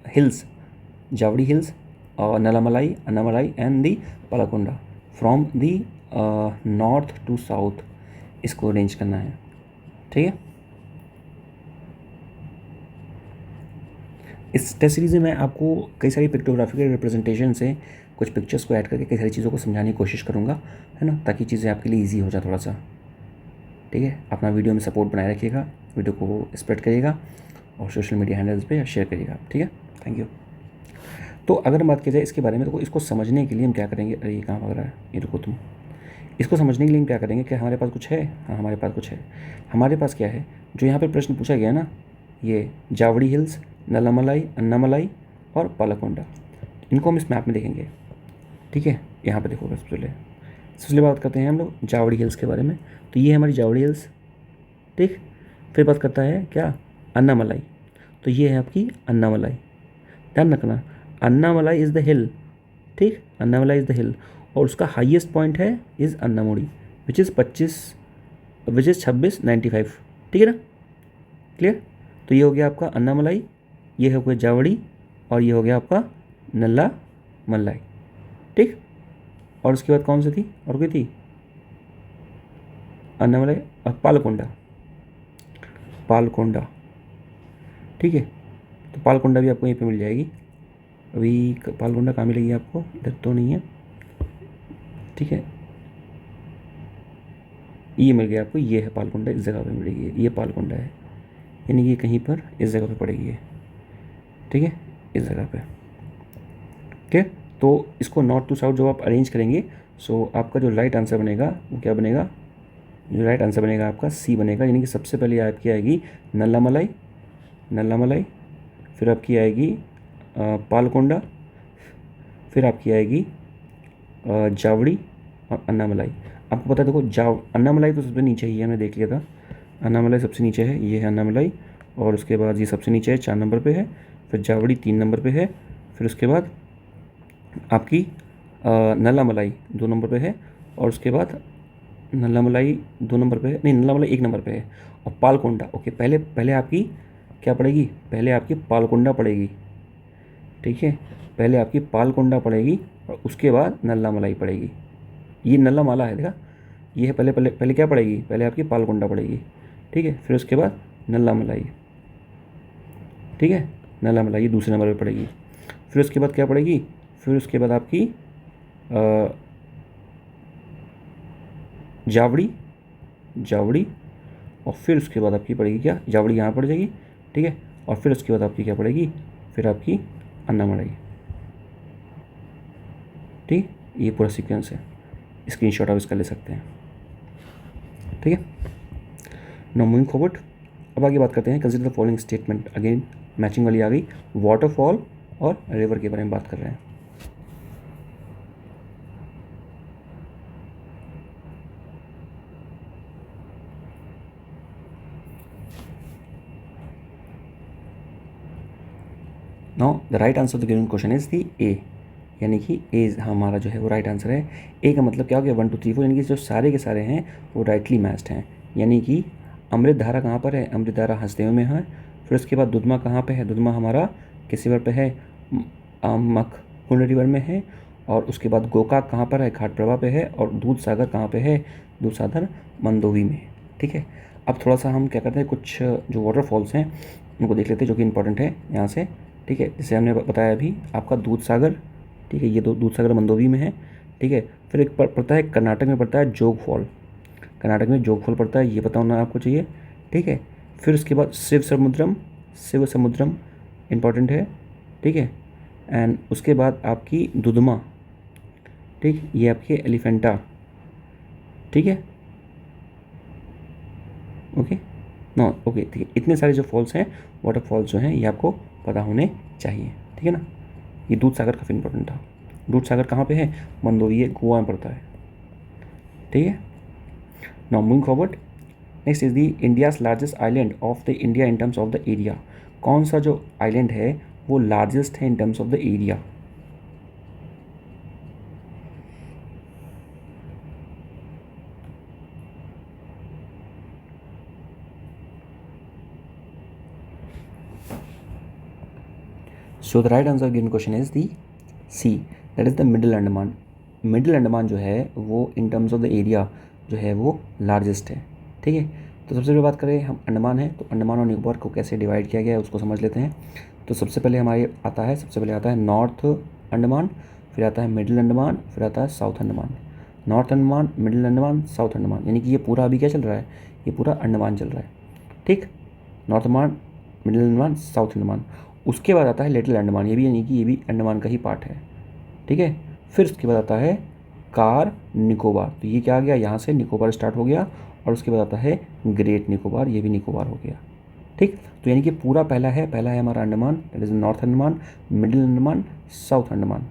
hills, Javadi hills, Nalamalai, Annamalai and the Palakonda from the north to south, इसको अरेंज करना है, ठीक है। इस टेस्ट सीरीज़ में मैं आपको कई सारी पिक्टोग्राफिकल रिप्रेजेंटेशन से कुछ पिक्चर्स को ऐड करके कई सारी चीज़ों को समझाने की कोशिश करूँगा, है ना, ताकि चीज़ें आपके लिए ईजी हो जाए थोड़ा सा, ठीक है। अपना वीडियो में सपोर्ट बनाए रखिएगा, वीडियो को स्प्रेड करिएगा और सोशल मीडिया हैंडल्स पे शेयर करिएगा, ठीक है। Thank you. तो अगर बात की जाए इसके बारे में, तो इसको समझने के लिए हम क्या करेंगे, अरे ये कहाँ भाग रहा है, ये रुको तुम। इसको समझने के लिए हम क्या करेंगे, क्या हमारे पास कुछ है, हाँ हमारे पास कुछ है। हमारे पास क्या है, जो यहाँ पे प्रश्न पूछा गया ना, ये जावड़ी हिल्स, नलामलाई, अन्नामलाई और पालाकोंडा, इनको हम इस मैप में देखेंगे, ठीक है। यहाँ पर देखो, सबसे पहले बात करते हैं हम लोग जावड़ी हिल्स के बारे में। तो ये है हमारी जावड़ी हिल्स, ठीक। फिर बात करता है क्या, अन्नामलाई, तो ये है आपकी अन्नामलाई, ध्यान रखना, अन्नामलाई इज़ द हिल, ठीक, अन्नामलाई इज़ द हिल, और उसका हाईएस्ट पॉइंट है इज़ अन्नामुड़ी विच इज़ 2695, ठीक है ना, क्लियर। तो ये हो गया आपका अन्नामलाई, ये हो गया जावड़ी, और ये हो गया आपका नल्ला मलाई, ठीक। और उसके बाद कौन सी थी, और कोई थी, अन्नामलाई और पालकोंडा, ठीक है। तो पालकोंडा भी आपको यहीं पे मिल जाएगी। अभी पालकोंडा कहाँ मिलेगी आपको, इधर तो नहीं है, ठीक है, ये मिल गया आपको, ये है पालकोंडा, इस जगह पे मिलेगी, ये पालकोंडा है, यानी कि कहीं पर इस जगह पे पड़ेगी ये, ठीक है, इस जगह पे, ठीक है। तो इसको नॉर्थ टू साउथ जो आप अरेंज करेंगे, सो आपका जो राइट आंसर बनेगा वो क्या बनेगा, जो राइट आंसर बनेगा आपका C बनेगा, यानी कि सबसे पहले आपकी आएगी नल्लामलाई, फिर आपकी आएगी पालकोंडा, फिर आपकी आएगी जावड़ी और अन्नामलाई। आपको पता है देखो, अन्नामलाई तो सबसे नीचे ही है, हमने देख लिया था, अन्नामलाई सबसे नीचे है, ये है अन्नामलाई, और उसके बाद ये सबसे नीचे है 4 नंबर पे है, फिर जावड़ी 3 नंबर पे है, फिर उसके बाद आपकी नल्लामलाई 2 नंबर पे है, और उसके बाद नल्लामलाई 2 नंबर पे है, नहीं नल्लामलाई 1 नंबर पे है, और पालकोंडा, ओके, पहले आपकी क्या पड़ेगी, पहले आपकी पालकोंडा पड़ेगी, ठीक है, पहले आपकी पालकोंडा पड़ेगी और उसके बाद नल्लामलाई पड़ेगी। ये नल्लामाला है, देखा, ये है पहले पहले पहले क्या पड़ेगी, पहले आपकी पालकोंडा पड़ेगी, ठीक है, फिर उसके बाद नल्लामलाई, ठीक है, नल्लामलाई दूसरे नंबर पर पड़ेगी, फिर उसके बाद क्या पड़ेगी, फिर उसके बाद आपकी जावड़ी, और फिर उसके बाद आपकी पड़ेगी क्या, जावड़ी यहाँ पड़ जाएगी, ठीक है, और फिर उसके बाद आपकी क्या पड़ेगी, फिर आपकी अंडमान आएगी। ठीक, ये पूरा सीक्वेंस है, स्क्रीनशॉट आप इसका ले सकते हैं। ठीक है, नाउ मूविंग फॉरवर्ड, अब आगे बात करते हैं। Consider the following statement, again matching वाली आ गई, वाटरफॉल और रिवर के बारे में बात कर रहे हैं। Now the right answer of the given question is the A, यानी कि ए हमारा जो है वो राइट आंसर है। ए का मतलब क्या हो गया, 1 2 3 4, यानी कि जो सारे के सारे हैं वो राइटली मैच्ड हैं। यानी कि अमृत धारा कहाँ पर है, अमृत धारा हसदेव में है। फिर उसके बाद दुधमा कहाँ पे है, दुधमा हमारा किस रिवर पे है, मखकुंड रिवर में है। और उसके बाद गोकाक कहाँ पर है, घाटप्रभा पे है। और दूध सागर कहाँ पे है, दूध सागर मंदोवी में। ठीक है, अब थोड़ा सा हम क्या करते हैं, कुछ जो वाटरफॉल्स हैं उनको देख लेते हैं जो कि इंपॉर्टेंट है यहाँ से। ठीक है, जैसे हमने बताया अभी आपका दूध सागर, ठीक है, ये दूध सागर मंदोवी में है। ठीक है, फिर एक पड़ता है कर्नाटक में, पड़ता है जोग फॉल, कर्नाटक में जोग फॉल पड़ता है, ये पता होना आपको चाहिए। ठीक है, फिर उसके बाद शिव समुद्रम इम्पॉर्टेंट है। ठीक है, एंड उसके बाद आपकी दुधमा, ठीक, ये आपकी एलिफेंटा। ठीक है, ओके, नो ओके, ठीक है, इतने सारे जो फॉल्स हैं, वाटरफॉल्स जो हैं, ये आपको पता होने चाहिए। ठीक है ना, ये दूध सागर काफ़ी इंपॉर्टेंट था। दूध सागर कहाँ पे है, मंदोवी, ये गोवा में पड़ता है। ठीक है, now moving forward, next is the India's largest island of the India in terms of the area. कौन सा जो आइलैंड है वो लार्जेस्ट है in terms of the area. So the right answer given question is the C, that is the middle Andaman. Middle Andaman जो है वो in terms of the area जो है वो लार्जेस्ट है। ठीक है, तो सबसे पहले बात करें हम अंडमान है, तो अंडमान और निकोबार को कैसे डिवाइड किया गया है उसको समझ लेते हैं। तो सबसे पहले हमारे आता है, सबसे पहले आता है नॉर्थ अंडमान, फिर आता है मिडिल अंडमान, फिर आता है south Andaman. North Andaman, middle Andaman, south Andaman, यानी कि ये पूरा अभी क्या चल रहा है, ये पूरा अंडमान चल रहा है। ठीक, north Andaman, middle Andaman, south Andaman. उसके बाद आता है लिटिल अंडमान, ये भी यानी कि ये भी अंडमान का ही पार्ट है। ठीक है, फिर उसके बाद आता है कार निकोबार, तो ये क्या आ गया, यहाँ से निकोबार स्टार्ट हो गया। और उसके बाद आता है ग्रेट निकोबार, ये भी निकोबार हो गया। ठीक, तो यानी कि पूरा पहला है हमारा Andaman, that is north Andaman, middle Andaman, south Andaman.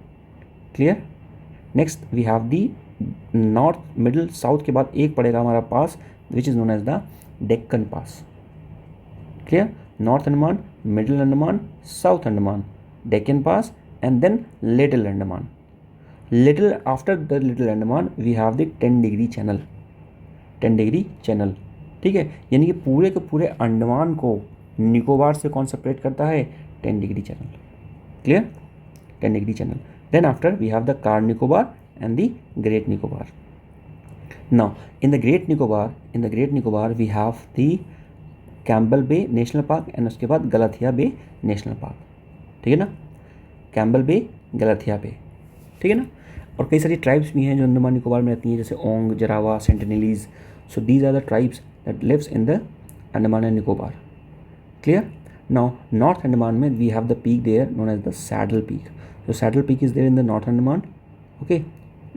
Clear, next we have the north middle south के बाद एक पड़ेगा हमारा pass which is known as the Deccan pass. Clear, north Andaman, middle Andaman, south Andaman, Deccan pass, and then little Andaman. Little after the little Andaman we have the 10 degree channel, 10 degree channel. ठीक है, यानी कि पूरे के पूरे अंडमान को निकोबार से कौन सेपरेट करता है, 10 degree channel. Clear, 10 degree channel. Then after we have the Car Nicobar and the great Nicobar. Now in the great Nicobar we have the Campbell Bay national park and उसके बाद गलथिया बे नेशनल पार्क। ठीक है ना, कैम्बल बे, गलथिया बे। ठीक है ना, और कई सारी ट्राइब्स भी हैं जो अंडमान निकोबार में रहती हैं, जैसे Onge, Jarawa, Sentinelese. So these are the tribes that lives in the Andaman and Nicobar. Clear, now north Andaman में we have the peak there known as the saddle peak. So saddle peak is there in the north Andaman, okay,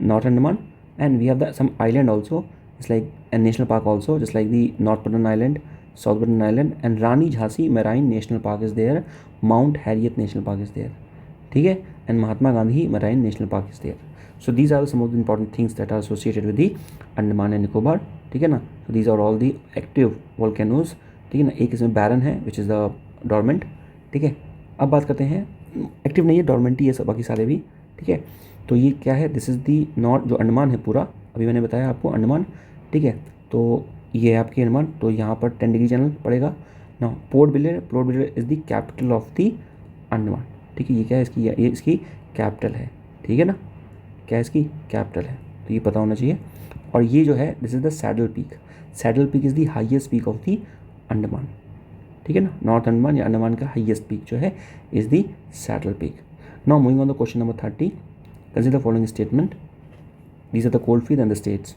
north Andaman, and we have the some island also. It's like a national park also, just like the North Button Island, South Button Island, and Rani Jhansi Marine National Park is there. Mount Harriet National Park is there. ठीक है, and Mahatma Gandhi Marine National Park is there. So these are some of the important things that are associated with the Andaman and Nicobar. ठीक है ना, so these are all the active volcanoes. ठीक है ना, एक इसमें बैरन है विच इज़ द डॉर्मेंट। ठीक है, अब बात करते हैं, एक्टिव नहीं है, डॉर्मेंट ही है सब बाकी सारे भी। ठीक है, तो ये क्या है, दिस इज़ दी नॉर्थ जो अंडमान है पूरा, अभी मैंने बताया आपको अंडमान। ठीक है, तो ये है आपकी अंडमान, तो यहाँ पर 10 डिग्री चैनल पड़ेगा ना। Port Blair is the capital of the Andaman. ठीक है, ये क्या है, इसकी ये इसकी कैपिटल है। ठीक है ना, क्या इसकी कैपिटल है, तो ये पता होना चाहिए। और ये जो है this is the saddle peak is the highest peak of the Andaman. ठीक है ना, नॉर्थ अंडमान या अंडमान का हाईएस्ट पीक जो है is the saddle peak. Now moving on the question number 30, consider following statement, these are the cold field and the states.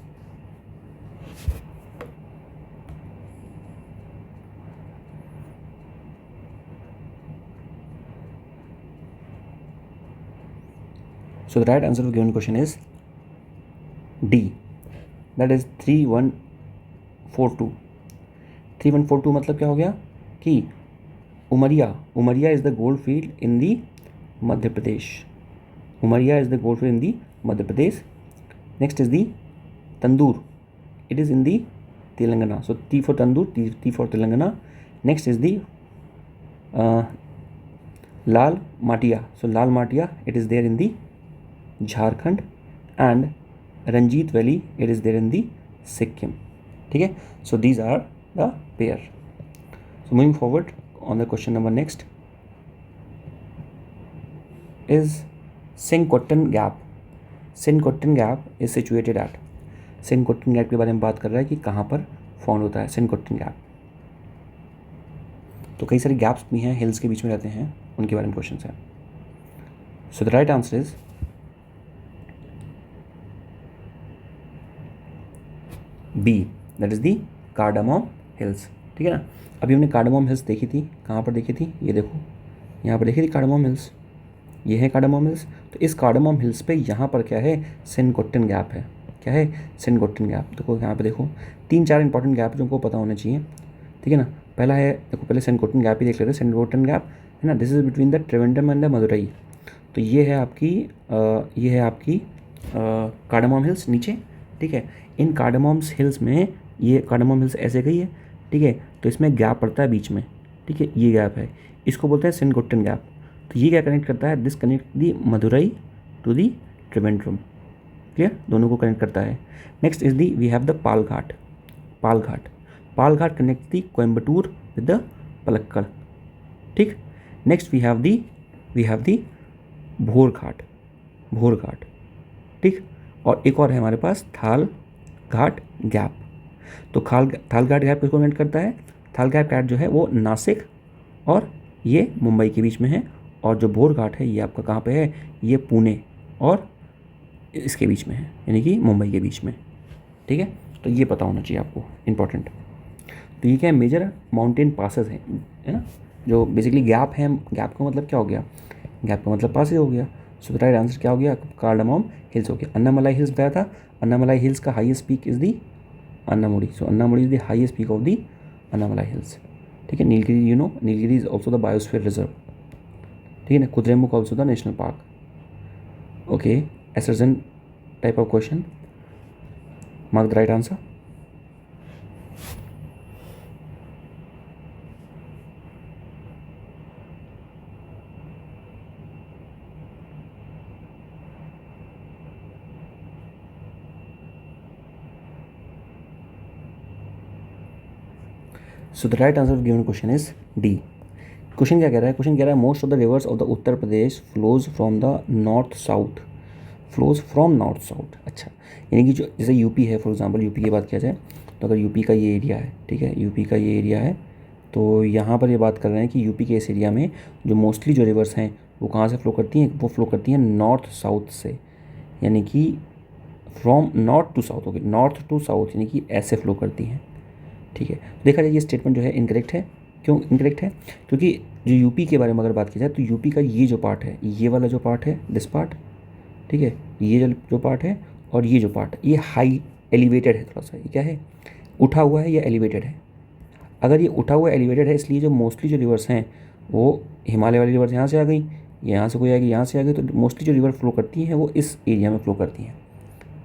So the right answer of given question is D, that is 3142. 3142 मतलब क्या हो गया कि Umaria is the gold field in the Madhya Pradesh. Umaria is the gold field in the Madhya Pradesh. Next is the tandoor, it is in the Telangana. So T for Tandoor, T for Telangana. Next is the Lal Matia. So Lal Matia, it is there in the Jharkhand, and Ranjit Valley, it is there in the Sikkim. ठीक है. So these are the pair. So moving forward on the question number next is Senkotten Gap. Senkotten Gap is situated at, Shencottah gap के बारे में बात कर रहा है कि कहाँ पर फाउंड होता है सेनकोटेन गैप. तो कई सारे गैप्स भी हैं, हिल्स के बीच में रहते हैं, उनके बारे में क्वेश्चन है. So the right answer is B, that is the cardamom hills. ठीक है ना. अभी हमने कार्डामोम हिल्स देखी थी, कहाँ पर देखी थी, ये देखो यहाँ पर देखी थी कार्डामोम हिल्स, ये है कार्डामोम हिल्स. तो इस कार्डामोम हिल्स पे यहाँ पर क्या है, सेनकोटेन गैप है. क्या है, सेनकोटेन गैप. देखो यहाँ पे देखो 3-4 इंपॉर्टेंट गैप जो हमको पता होने चाहिए. ठीक है ना. पहला है, देखो पहले सेनकोटेन गैप ही देख लेते हैं. सेनकोटेन गैप है ना, this is between the Trivandrum and the Madurai. तो ये है आपकी कार्डामोम हिल्स नीचे. ठीक है. इन कार्डामोम्स हिल्स में, ये कार्डामोम हिल्स ऐसे गई है. ठीक है. तो इसमें गैप पड़ता है बीच में. ठीक है, ये गैप है, इसको बोलते हैं सेनकोटेन गैप. तो ये क्या कनेक्ट करता है, this connect the Madurai to the Trivandrum. Clear, दोनों को कनेक्ट करता है. Next is the, we have the Palghat. Palghat connect the Coimbatore with the Palakkad. ठीक. Next we have the Bhorghat. ठीक. और एक और है हमारे पास थालघाट गैप. तो थालघाट गैप किसको कनेक्ट करता है, थालघाट गैप जो है वो नासिक और ये मुंबई के बीच में है. और जो भोरघाट है ये आपका कहाँ पे है, ये पुणे और इसके बीच में है, यानी कि मुंबई के बीच में. ठीक है. तो ये पता होना चाहिए आपको, इंपॉर्टेंट. तो ये क्या है, मेजर माउंटेन पासेस हैं, है ना, जो बेसिकली गैप है. गैप का मतलब क्या हो गया, गैप का मतलब पासेज हो गया. सो द राइट आंसर क्या हो गया, कार्डामोम हिल्स हो गया. अन्नामलाई हिल्स बताया था. अन्नामलाई हिल्स का highest peak is the Anamudi. So Anamudi is the highest peak of the Annamalai hills. ठीक है. Nilgiri, Nilgiri is also the biosphere reserve. ठीक है ना. Kudremukh also the national park. Okay, assertion type of question. Mark the right answer. So the right answer of given question is D. Question क्या कह रहा है, क्वेश्चन कह रहा है most of the reverse of the Uttar Pradesh flows from the north south. Flows from north south. अच्छा, यानी कि जो जैसे यूपी है, फॉर एग्जांपल यूपी की बात किया जाए तो अगर यूपी का ये एरिया है, ठीक है, यूपी का ये एरिया है, तो यहाँ पर ये बात कर रहे हैं कि यूपी के इस एरिया में जो मोस्टली जो रिवर्स हैं वो कहाँ से फ्लो करती हैं, वो फ्लो करती हैं नॉर्थ साउथ से. यानी कि from north to south, okay, north to south यानी कि ऐसे फ्लो करती हैं. ठीक है. देखा जाए ये स्टेटमेंट जो है इनकरेक्ट है. क्यों इनकरेक्ट है, क्योंकि जो यूपी के बारे में अगर बात की जाए तो यूपी का ये जो पार्ट है, ये वाला जो पार्ट है, दिस पार्ट, ठीक है, ये जो पार्ट है और ये जो पार्ट, ये हाई एलिवेटेड है थोड़ा सा. ये क्या है, उठा हुआ है या एलिवेटेड है. अगर ये उठा हुआ एलिवेटेड है, इसलिए जो मोस्टली जो रिवर्स हैं वो हिमालय वाली रिवर्स यहाँ से आ गई, यहाँ से कोई आएगी, यहाँ से आ गई, तो मोस्टली जो रिवर फ्लो करती हैं वो इस एरिया में फ्लो करती हैं.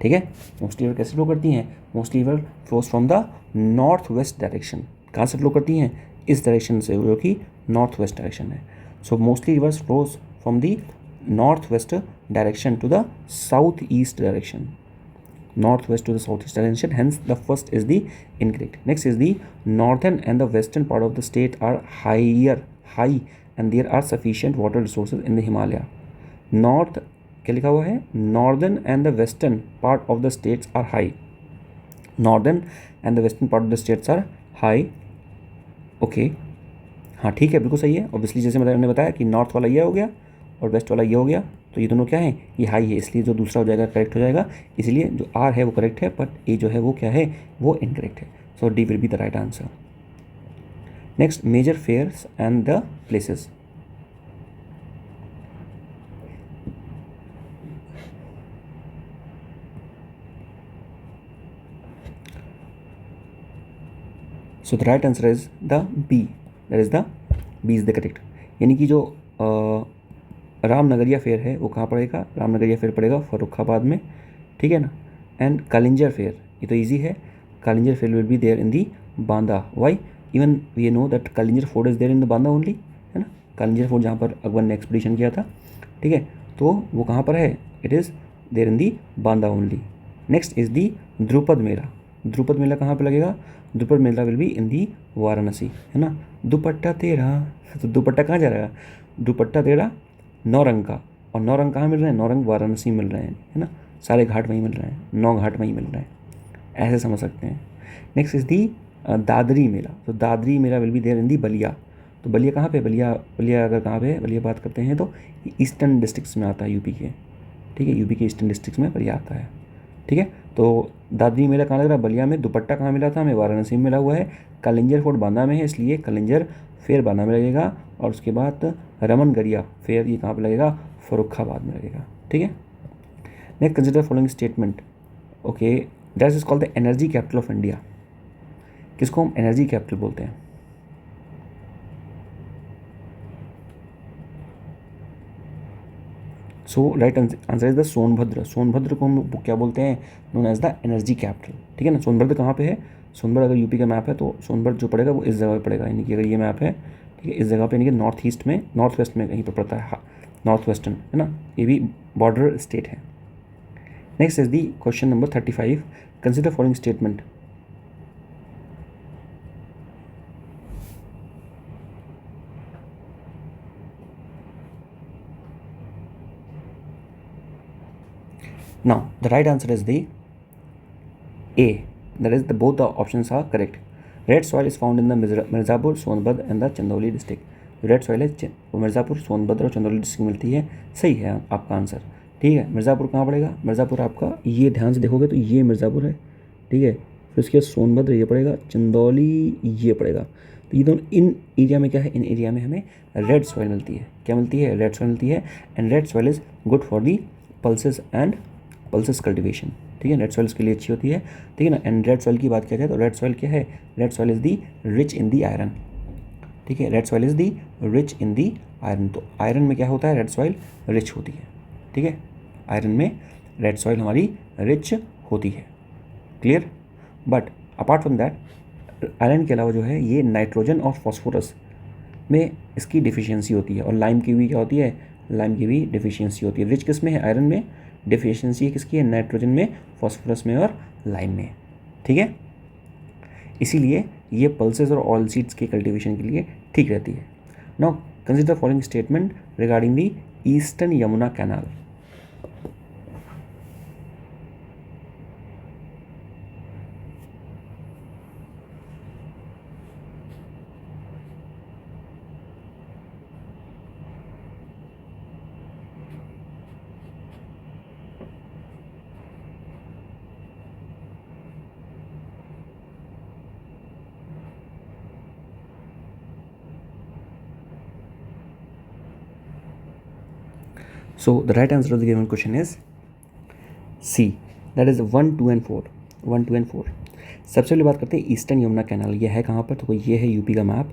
ठीक है. मोस्टली रिवर कैसे फ्लो करती हैं, mostly river flows from the north west direction. कहाँ से फ्लो करती हैं, इस डायरेक्शन से, जो कि नॉर्थ वेस्ट डायरेक्शन है. So mostly rivers flows from the north west direction to the south east direction. North west to the southeast direction, hence the first is the incorrect. Next is the northern and the western part of the state are high and there are sufficient water resources in the Himalaya. North क्या लिखा हुआ है, northern and the western part of the states are high. Northern and the western part of the states are high. Okay, हाँ ठीक है, बिल्कुल सही है. ऑब्वियसली जैसे मैंने बताया कि नॉर्थ वाला ये हो गया और वेस्ट वाला ये हो गया, तो ये दोनों क्या है, ये हाई है, इसलिए जो दूसरा हो जाएगा करेक्ट हो जाएगा. इसलिए जो आर है वो करेक्ट है, बट ए जो है वो क्या है, वो इनकरेक्ट है. So D will be the right answer. Next, major fairs and the places. So the right answer is the B, that is the B is the correct. यानी कि जो रामनगरिया फेयर है वो कहाँ पड़ेगा, रामनगरिया फेयर पड़ेगा फर्रुखाबाद में, ठीक है ना। एंड कालिंजर फेयर, ये तो ईजी है, Kalinjar fair will be there in the Banda. Why, even we know that Kalinjar fort is there in the Banda only, है ना। कालिंजर फोर्ट जहाँ पर अकबर ने एक्सपीडिशन किया था, ठीक है, तो वो कहाँ पर है, it is there in the Banda only. Next is the Dhrupad Mela. Dhrupad Mela कहाँ पर लगेगा, Dhrupad Mela will be in the Varanasi, है ना। दुपट्टा तेरा, तो दुपट्टा कहाँ जा रहा है, दुपट्टा तेरा नौरंग का, और नौरंग कहाँ मिल रहे हैं, नौरंग वाराणसी मिल रहे हैं, है ना। सारे घाट वहीं मिल रहे हैं, 9 घाट वहीं मिल रहे हैं, ऐसे समझ सकते हैं। नेक्स्ट इज दी दादरी मेला। तो दादरी मेला विल बी देयर इन दी बलिया। तो बलिया कहाँ पे, बलिया, बलिया अगर कहाँ पे है, बलिया बात करते हैं तो ईस्टर्न डिस्ट्रिक्ट्स में आता है यूपी के, ठीक है, यूपी के ईस्टर्न डिस्ट्रिक्ट्स में बलिया आता है, ठीक है। तो दादरी मेला कहाँ लग रहा है, बलिया में। दुपट्टा कहाँ मिला था हमें, वाराणसी में मिला हुआ है। कलिंजर फोर्ट बांदा में है, इसलिए कलिंजर फेयर बांदा में लगेगा। और उसके बाद रमनगरिया फेयर ये कहाँ पर लगेगा, फर्रुखाबाद में लगेगा, ठीक है। Next consider following statement. Okay, that is called the energy capital of India. किसको हम एनर्जी कैपिटल बोलते हैं, so right answer is the Sonbhadra. Sonbhadra को हम क्या बोलते हैं, known as the energy capital, ठीक है ना। सोनभद्र कहाँ पे है, सोनभद्र अगर यूपी का मैप है तो सोनभद्र जो पड़ेगा वो इस जगह पे पड़ेगा, यानी कि अगर ये मैप है, ठीक है, इस जगह पे, यानी कि नॉर्थ ईस्ट में, नॉर्थ वेस्ट में कहीं पर पड़ता है, नॉर्थ वेस्टर्न, है ना, ये भी बॉर्डर स्टेट है। Next is the question number 35, consider following statement. Now, the right answer is the A. That is, both the options are correct. Red soil is found in the Mirzapur, Sonbhadra and the Chandauli district. Red soil है वो मिर्ज़ापुर, सोनभद्र और चंदौली डिस्ट्रिक्ट में मिलती है। सही है आपका आंसर, ठीक है। मिर्ज़ापुर कहाँ पड़ेगा, मिर्ज़ापुर आपका, ये ध्यान से देखोगे तो ये मिर्ज़ापुर है, ठीक है। फिर उसके बाद सोनभद्र ये पड़ेगा, चंदौली ये पड़ेगा। तो ये दोनों इन एरिया में क्या है, इन एरिया में हमें रेड सॉइल मिलती है। क्या मिलती है, रेड सॉइल मिलती है। And red soil is good for the pulses and pulses cultivation, ठीक है। रेड सॉइल के लिए अच्छी होती है, ठीक है ना। एंड रेड सॉइल की बात किया जाए तो रेड सॉइल क्या है, red soil is the rich in the iron, ठीक है। Red soil is the rich in the iron. तो आयरन में क्या होता है, रेड सॉइल रिच होती है, ठीक है। आयरन में रेड सॉइल हमारी रिच होती है, clear. But apart from that, iron के अलावा जो है ये नाइट्रोजन और फॉस्फोरस में इसकी डिफिशियंसी होती है। और लाइम की भी क्या होती है, लाइम की भी डिफिशियंसी होती है। रिच किस में है, आयरन में। डिफिशियंसी किसकी है, नाइट्रोजन में, फॉस्फोरस में और लाइम में, ठीक है। इसीलिए ये पल्सेस और ऑयल सीड्स के कल्टीवेशन के लिए ठीक रहती है। Now consider following statement regarding the eastern Yamuna canal. So the right answer of the given question is C, that is 1, 2 and 4, 1, 2 and 4। सबसे पहले बात करते हैं ईस्टर्न यमुना कैनाल, ये है कहाँ पर, तो ये है यूपी का मैप,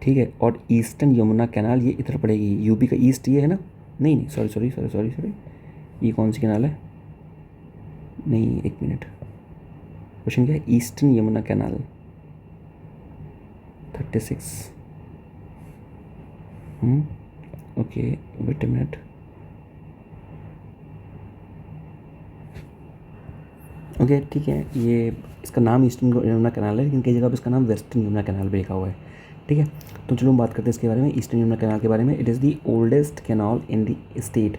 ठीक है। और ईस्टर्न यमुना कैनाल ये इधर पड़ेगी, यूपी का ईस्ट ये है ना, नहीं नहीं sorry sorry sorry sorry sorry, ये कौन सी कैनाल है, नहीं एक मिनट, क्वेश्चन क्या है, eastern Yamuna canal 36, okay wait a minute, okay ठीक है। ये इसका नाम ईस्टर्न यमुना कैनाल है, लेकिन कई जगह पर इसका नाम वेस्टर्न यमुना कैनाल भी लिखा हुआ है, ठीक है। तो चलो हम बात करते हैं इसके बारे में, ईस्टर्न यमुना कैनाल के बारे में। It is the oldest canal in the state.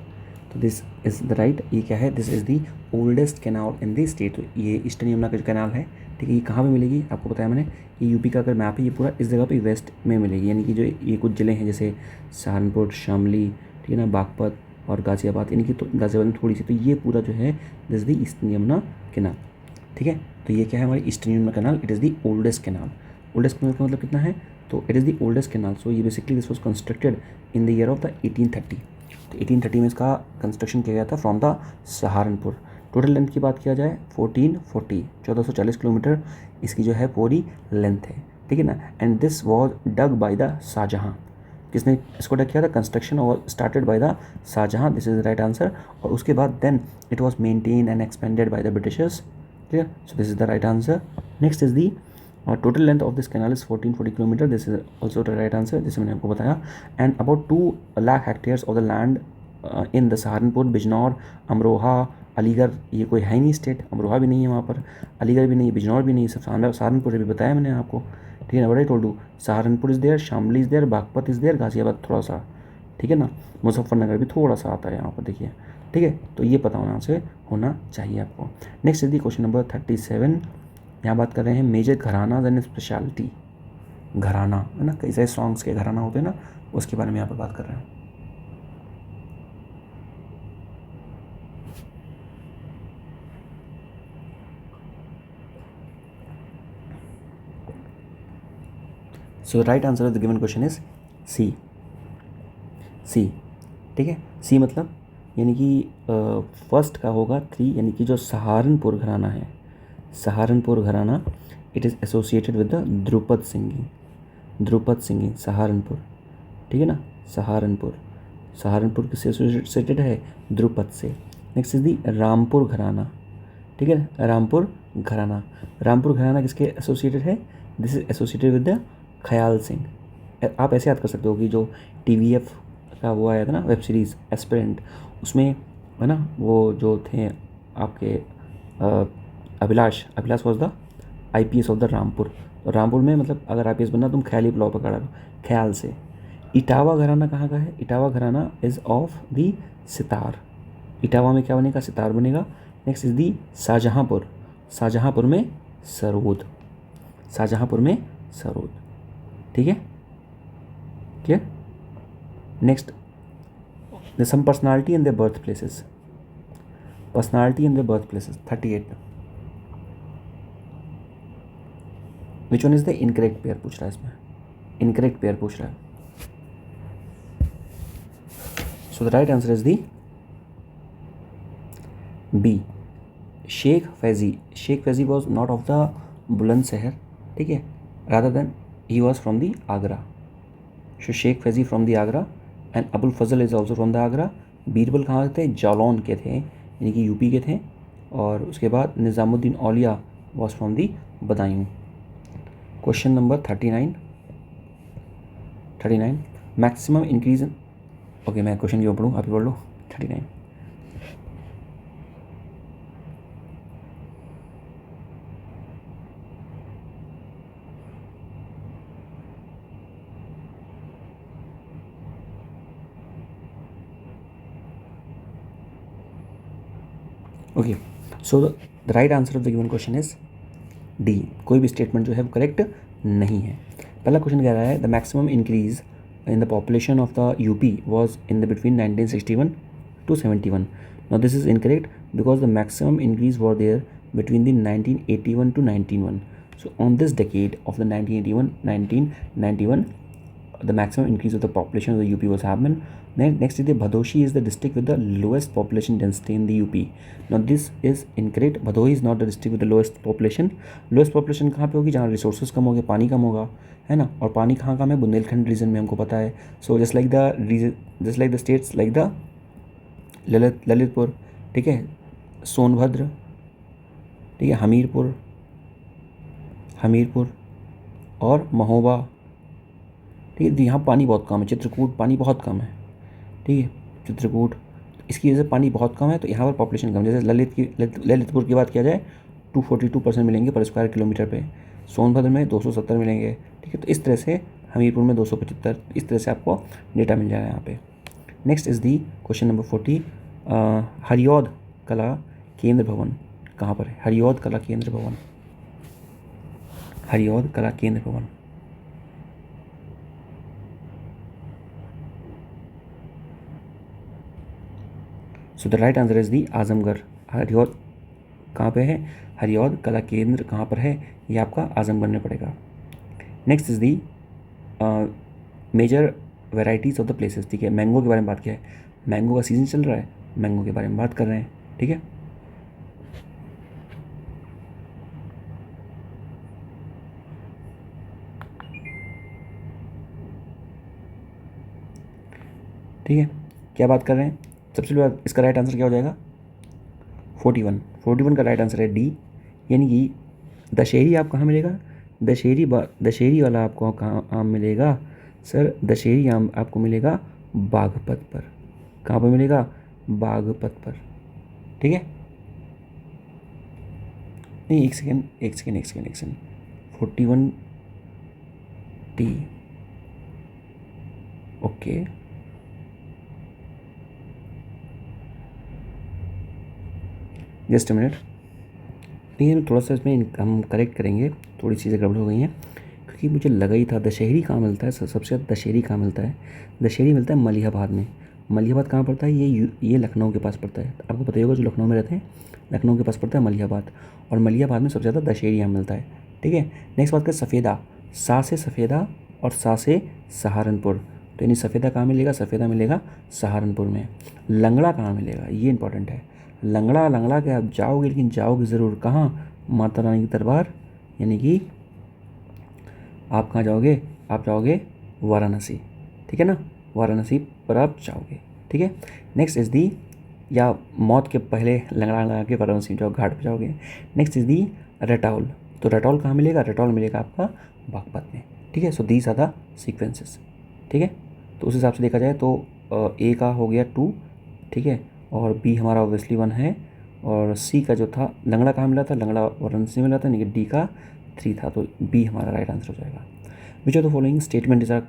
तो दिस इज़ द राइट, ये क्या है, this is the oldest canal in the state. तो ये ईस्टर्न यमुना का जो कैनाल है, ठीक है, ये कहाँ पे मिलेगी, आपको बताया मैंने, ये यूपी का अगर मैप है, ये पूरा इस जगह पे वेस्ट में मिलेगी। यानी कि जो ये कुछ ज़िले हैं जैसे सहारनपुर, शामली, ठीक है ना, बागपत और गाज़ियाबाद, यानी कि तो गाज़ियाबाद में थोड़ी सी, तो ये पूरा जो है this the eastern Yamuna canal, ठीक है। तो ये क्या है हमारी eastern Yamuna canal, it is the oldest canal. Oldest canal का मतलब कितना है, तो it is the oldest canal. So ये basically this was constructed in the year of the 1830। तो 1830 में इसका कंस्ट्रक्शन किया गया था from the Saharanpur. Total length की बात किया जाए 1440 किलोमीटर इसकी जो है पूरी लेंथ है, ठीक है ना। And this was dug by the Shah Jahan, किसने इसको डग किया था, कंस्ट्रक्शन और started by the Shah Jahan, this is the right answer. और उसके बाद then it was maintain and expanded by the britishers, clear, so this is the right answer. Next is the total length of this canal is 1440 kilometre, this is also the right answer, जिसे मैंने आपको बताया। And about 2 lakh hectares of the land in the Saharanpur, Bijnor, Amroha, Aligarh, ये कोई है ही नहीं स्टेट, अमरोहा भी नहीं है वहाँ पर, अलीगढ़ भी नहीं है, बिजनौर भी नहीं है, सब सहारनपुर भी बताया मैंने आपको, ठीक है ना। बड़ा टोल्ड Saharanpur is there, Shamli is there, Baghpat is there, Ghaziabad थोड़ा सा, ठीक है ना, मुजफ्फरनगर भी थोड़ा सा आता है यहाँ पर, देखिए, ठीक है। तो ये पता होना से होना चाहिए आपको। Next is the question number 37। यहाँ बात कर रहे हैं मेजर घराना एंड स्पेशलिटी, घराना है ना, कई सारे सॉन्ग्स के घराना होते हैं ना, उसके बारे में यहाँ पर बात कर रहे हैं। So the right answer of the given question is C, C, ठीक है। सी मतलब यानी कि फर्स्ट का होगा 3, यानी कि जो सहारनपुर घराना है, सहारनपुर घराना, it is associated with the Dhrupad singing, Dhrupad singing Saharanpur, ठीक है ना, सहारनपुर, सहारनपुर किससे एसोसिएटेड है, ध्रुपद से। नेक्स्ट इज दी रामपुर घराना, ठीक है, रामपुर घराना, रामपुर घराना किसके एसोसिएटेड है, this is associated with the ख्याल सिंह। आप ऐसे याद कर सकते हो कि जो TVF का वो आया था ना वेब सीरीज़ एस्पिरेंट, उसमें है ना वो जो थे आपके Abhilash, Abhilash was the IPS of the Rampur. तो रामपुर में मतलब अगर IPS बनना तुम ख्याली पुलाव पकड़ा लो, ख्याल से। इटावा घराना कहाँ का है, Etawah gharana is of the sitar, Etawah में क्या बनेगा, सितार बनेगा। Next is the Shahjahanpur, Shahjahanpur में सरोद, शाहजहाँपुर में सरोद, ठीक है, clear. Next some personality in the birth places, personality in the birth places 38, which one is the incorrect pair पूछ रहा है इसमें, इनकरेक्ट पेयर पूछ रहा है। So the right answer is the B, Sheikh Faizi, Sheikh Faizi was not of the Bulandshahr, ठीक है, rather than he was from the Agra, so Sheikh Faizi from the Agra and Abul Fazal is also from the Agra. Birbal कहाँ के थे, जालौन के थे, यानी कि यूपी के थे। और उसके बाद Nizamuddin Auliya was from the Badaun. Question number 39, maximum increase, okay मैं क्वेश्चन क्यों पढ़ूँ, आप ही पढ़ लो 39। Okay, so the right answer of the given question is D, कोई भी स्टेटमेंट जो है वो करेक्ट नहीं है। पहला क्वेश्चन कह रहा है the maximum increase in the population of the UP was in the between 1961 to 71. Now this is incorrect because the maximum increase were there between the 1981 to 1991. So on this decade of the 1991, the maximum increase of the population of the UP was happened. Then next is the Bhadoshi is the district with the lowest population density in the UP. Now this is incorrect. Bhadoi is not the district with the lowest population. Lowest population कहाँ पे होगी, जहाँ रिसोर्सेज कम होंगे, पानी कम होगा, है ना। और पानी कहाँ कम है, बुंदेलखंड रीजन में, हमको पता है। So just like the states like the Lalitpur, ठीक है, सोनभद्र, ठीक है, हमीरपुर और महोबा, ठीक है, यहाँ पानी बहुत कम है। चित्रकूट पानी बहुत कम है, ठीक है, चित्रकूट, इसकी वजह से पानी बहुत कम है, तो यहाँ पर पॉपुलेशन कम। जैसे ललितपुर की बात किया जाए 242% मिलेंगे पर स्क्वायर किलोमीटर पे, सोनभद्र में 270 मिलेंगे, ठीक है। तो इस तरह से हमीरपुर में 275, इस तरह से आपको डेटा मिल जाएगा यहाँ पे। Next is the question number 40, Hariaudh कला केंद्र भवन कहाँ पर है, हरिऔध कला केंद्र भवन, हरिऔध कला केंद्र भवन। सो द राइट आंसर इज दी आजमगढ़। हरिऔध कहाँ पे है, हरिऔध कला केंद्र कहाँ पर है, ये आपका आजमगढ़ में पड़ेगा। Next is the major varieties of the places, ठीक है। मैंगो के बारे में बात किया है, मैंगो का सीज़न चल रहा है, मैंगो के बारे में बात कर रहे हैं, ठीक है। ठीक है, क्या बात कर रहे हैं, सबसे पहले इसका राइट आंसर क्या हो जाएगा, 41 का राइट आंसर है डी, यानी कि दशहरी आप कहाँ मिलेगा, दशहरी वाला आपको कहाँ आम मिलेगा सर, दशहरी आम आपको मिलेगा बागपत पर। कहाँ पर मिलेगा, बागपत पर। ठीक है, नहीं एक second 41 T, okay, just a minute. नहीं, थोड़ा सा इसमें हम करेक्ट करेंगे, थोड़ी चीज़ें गड़बड़ हो गई हैं, क्योंकि मुझे लगा ही था दशहरी कहाँ मिलता है, सबसे ज़्यादा दशहरी कहाँ मिलता है, दशहरी मिलता है मलिहाबाद में। मलिहाबाद कहाँ पड़ता है, ये लखनऊ के पास पड़ता है, आपको पता ही होगा जो लखनऊ में रहते हैं, लखनऊ के पास पड़ता है मलिहाबाद, और मलिहाबाद में सबसे ज़्यादा दशहरी आम मिलता है। ठीक है, नेक्स्ट बात करें सफ़ेदा, सा से सफ़ेदा और सा से सहारनपुर, तो यानी सफ़ेदा कहाँ मिलेगा, सफ़ेदा मिलेगा सहारनपुर में। लंगड़ा कहाँ मिलेगा, ये इंपॉर्टेंट है, लंगड़ा के आप जाओगे, लेकिन जाओगे ज़रूर कहाँ, माता रानी की दरबार, यानी कि आप कहाँ जाओगे, आप जाओगे वाराणसी। ठीक है ना, वाराणसी पर आप जाओगे। ठीक है, नेक्स्ट इज़ दी, या मौत के पहले लंगड़ा लगा के वाराणसी जाओ, घाट पर जाओगे। नेक्स्ट इज़ दी रटौल, तो रटौल कहाँ मिलेगा, रटौल मिलेगा आपका बागपत में। ठीक है, so these are the sequences. ठीक है, तो उस हिसाब से देखा जाए तो ए का हो गया 2, ठीक है, और बी हमारा ऑब्वियसली 1 है, और सी का जो था लंगड़ा कहाँ मिला था, लंगड़ा वाराणसी मिला था, यानी कि डी का 3 था, तो बी हमारा राइट आंसर हो जाएगा। Which of the following statement is are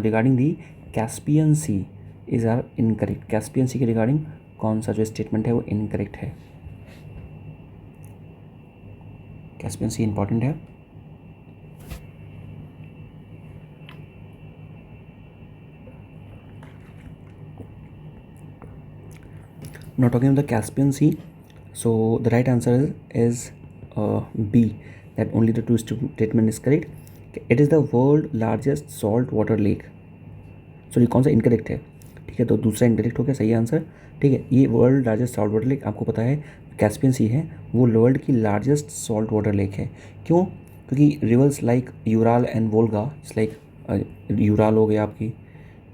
regarding the Caspian sea is are incorrect, Caspian sea के रिगार्डिंग कौन सा जो स्टेटमेंट है वो इनकरेक्ट है, कैस्पियन सी इंपॉर्टेंट है। Now talking about the Caspian Sea, so the right answer is B, that only the two statement is correct. It is the world largest salt water lake. Sorry कौन सा इनकरेक्ट है, ठीक है, तो दूसरा इनकरेक्ट हो गया, सही आंसर। ठीक है, ये world largest salt water lake आपको पता है कैस्पियन सी है, वो वर्ल्ड की लार्जेस्ट सॉल्ट वाटर लेक है। क्यों, क्योंकि reverse like Ural and Volga, it's like Ural हो गया आपकी,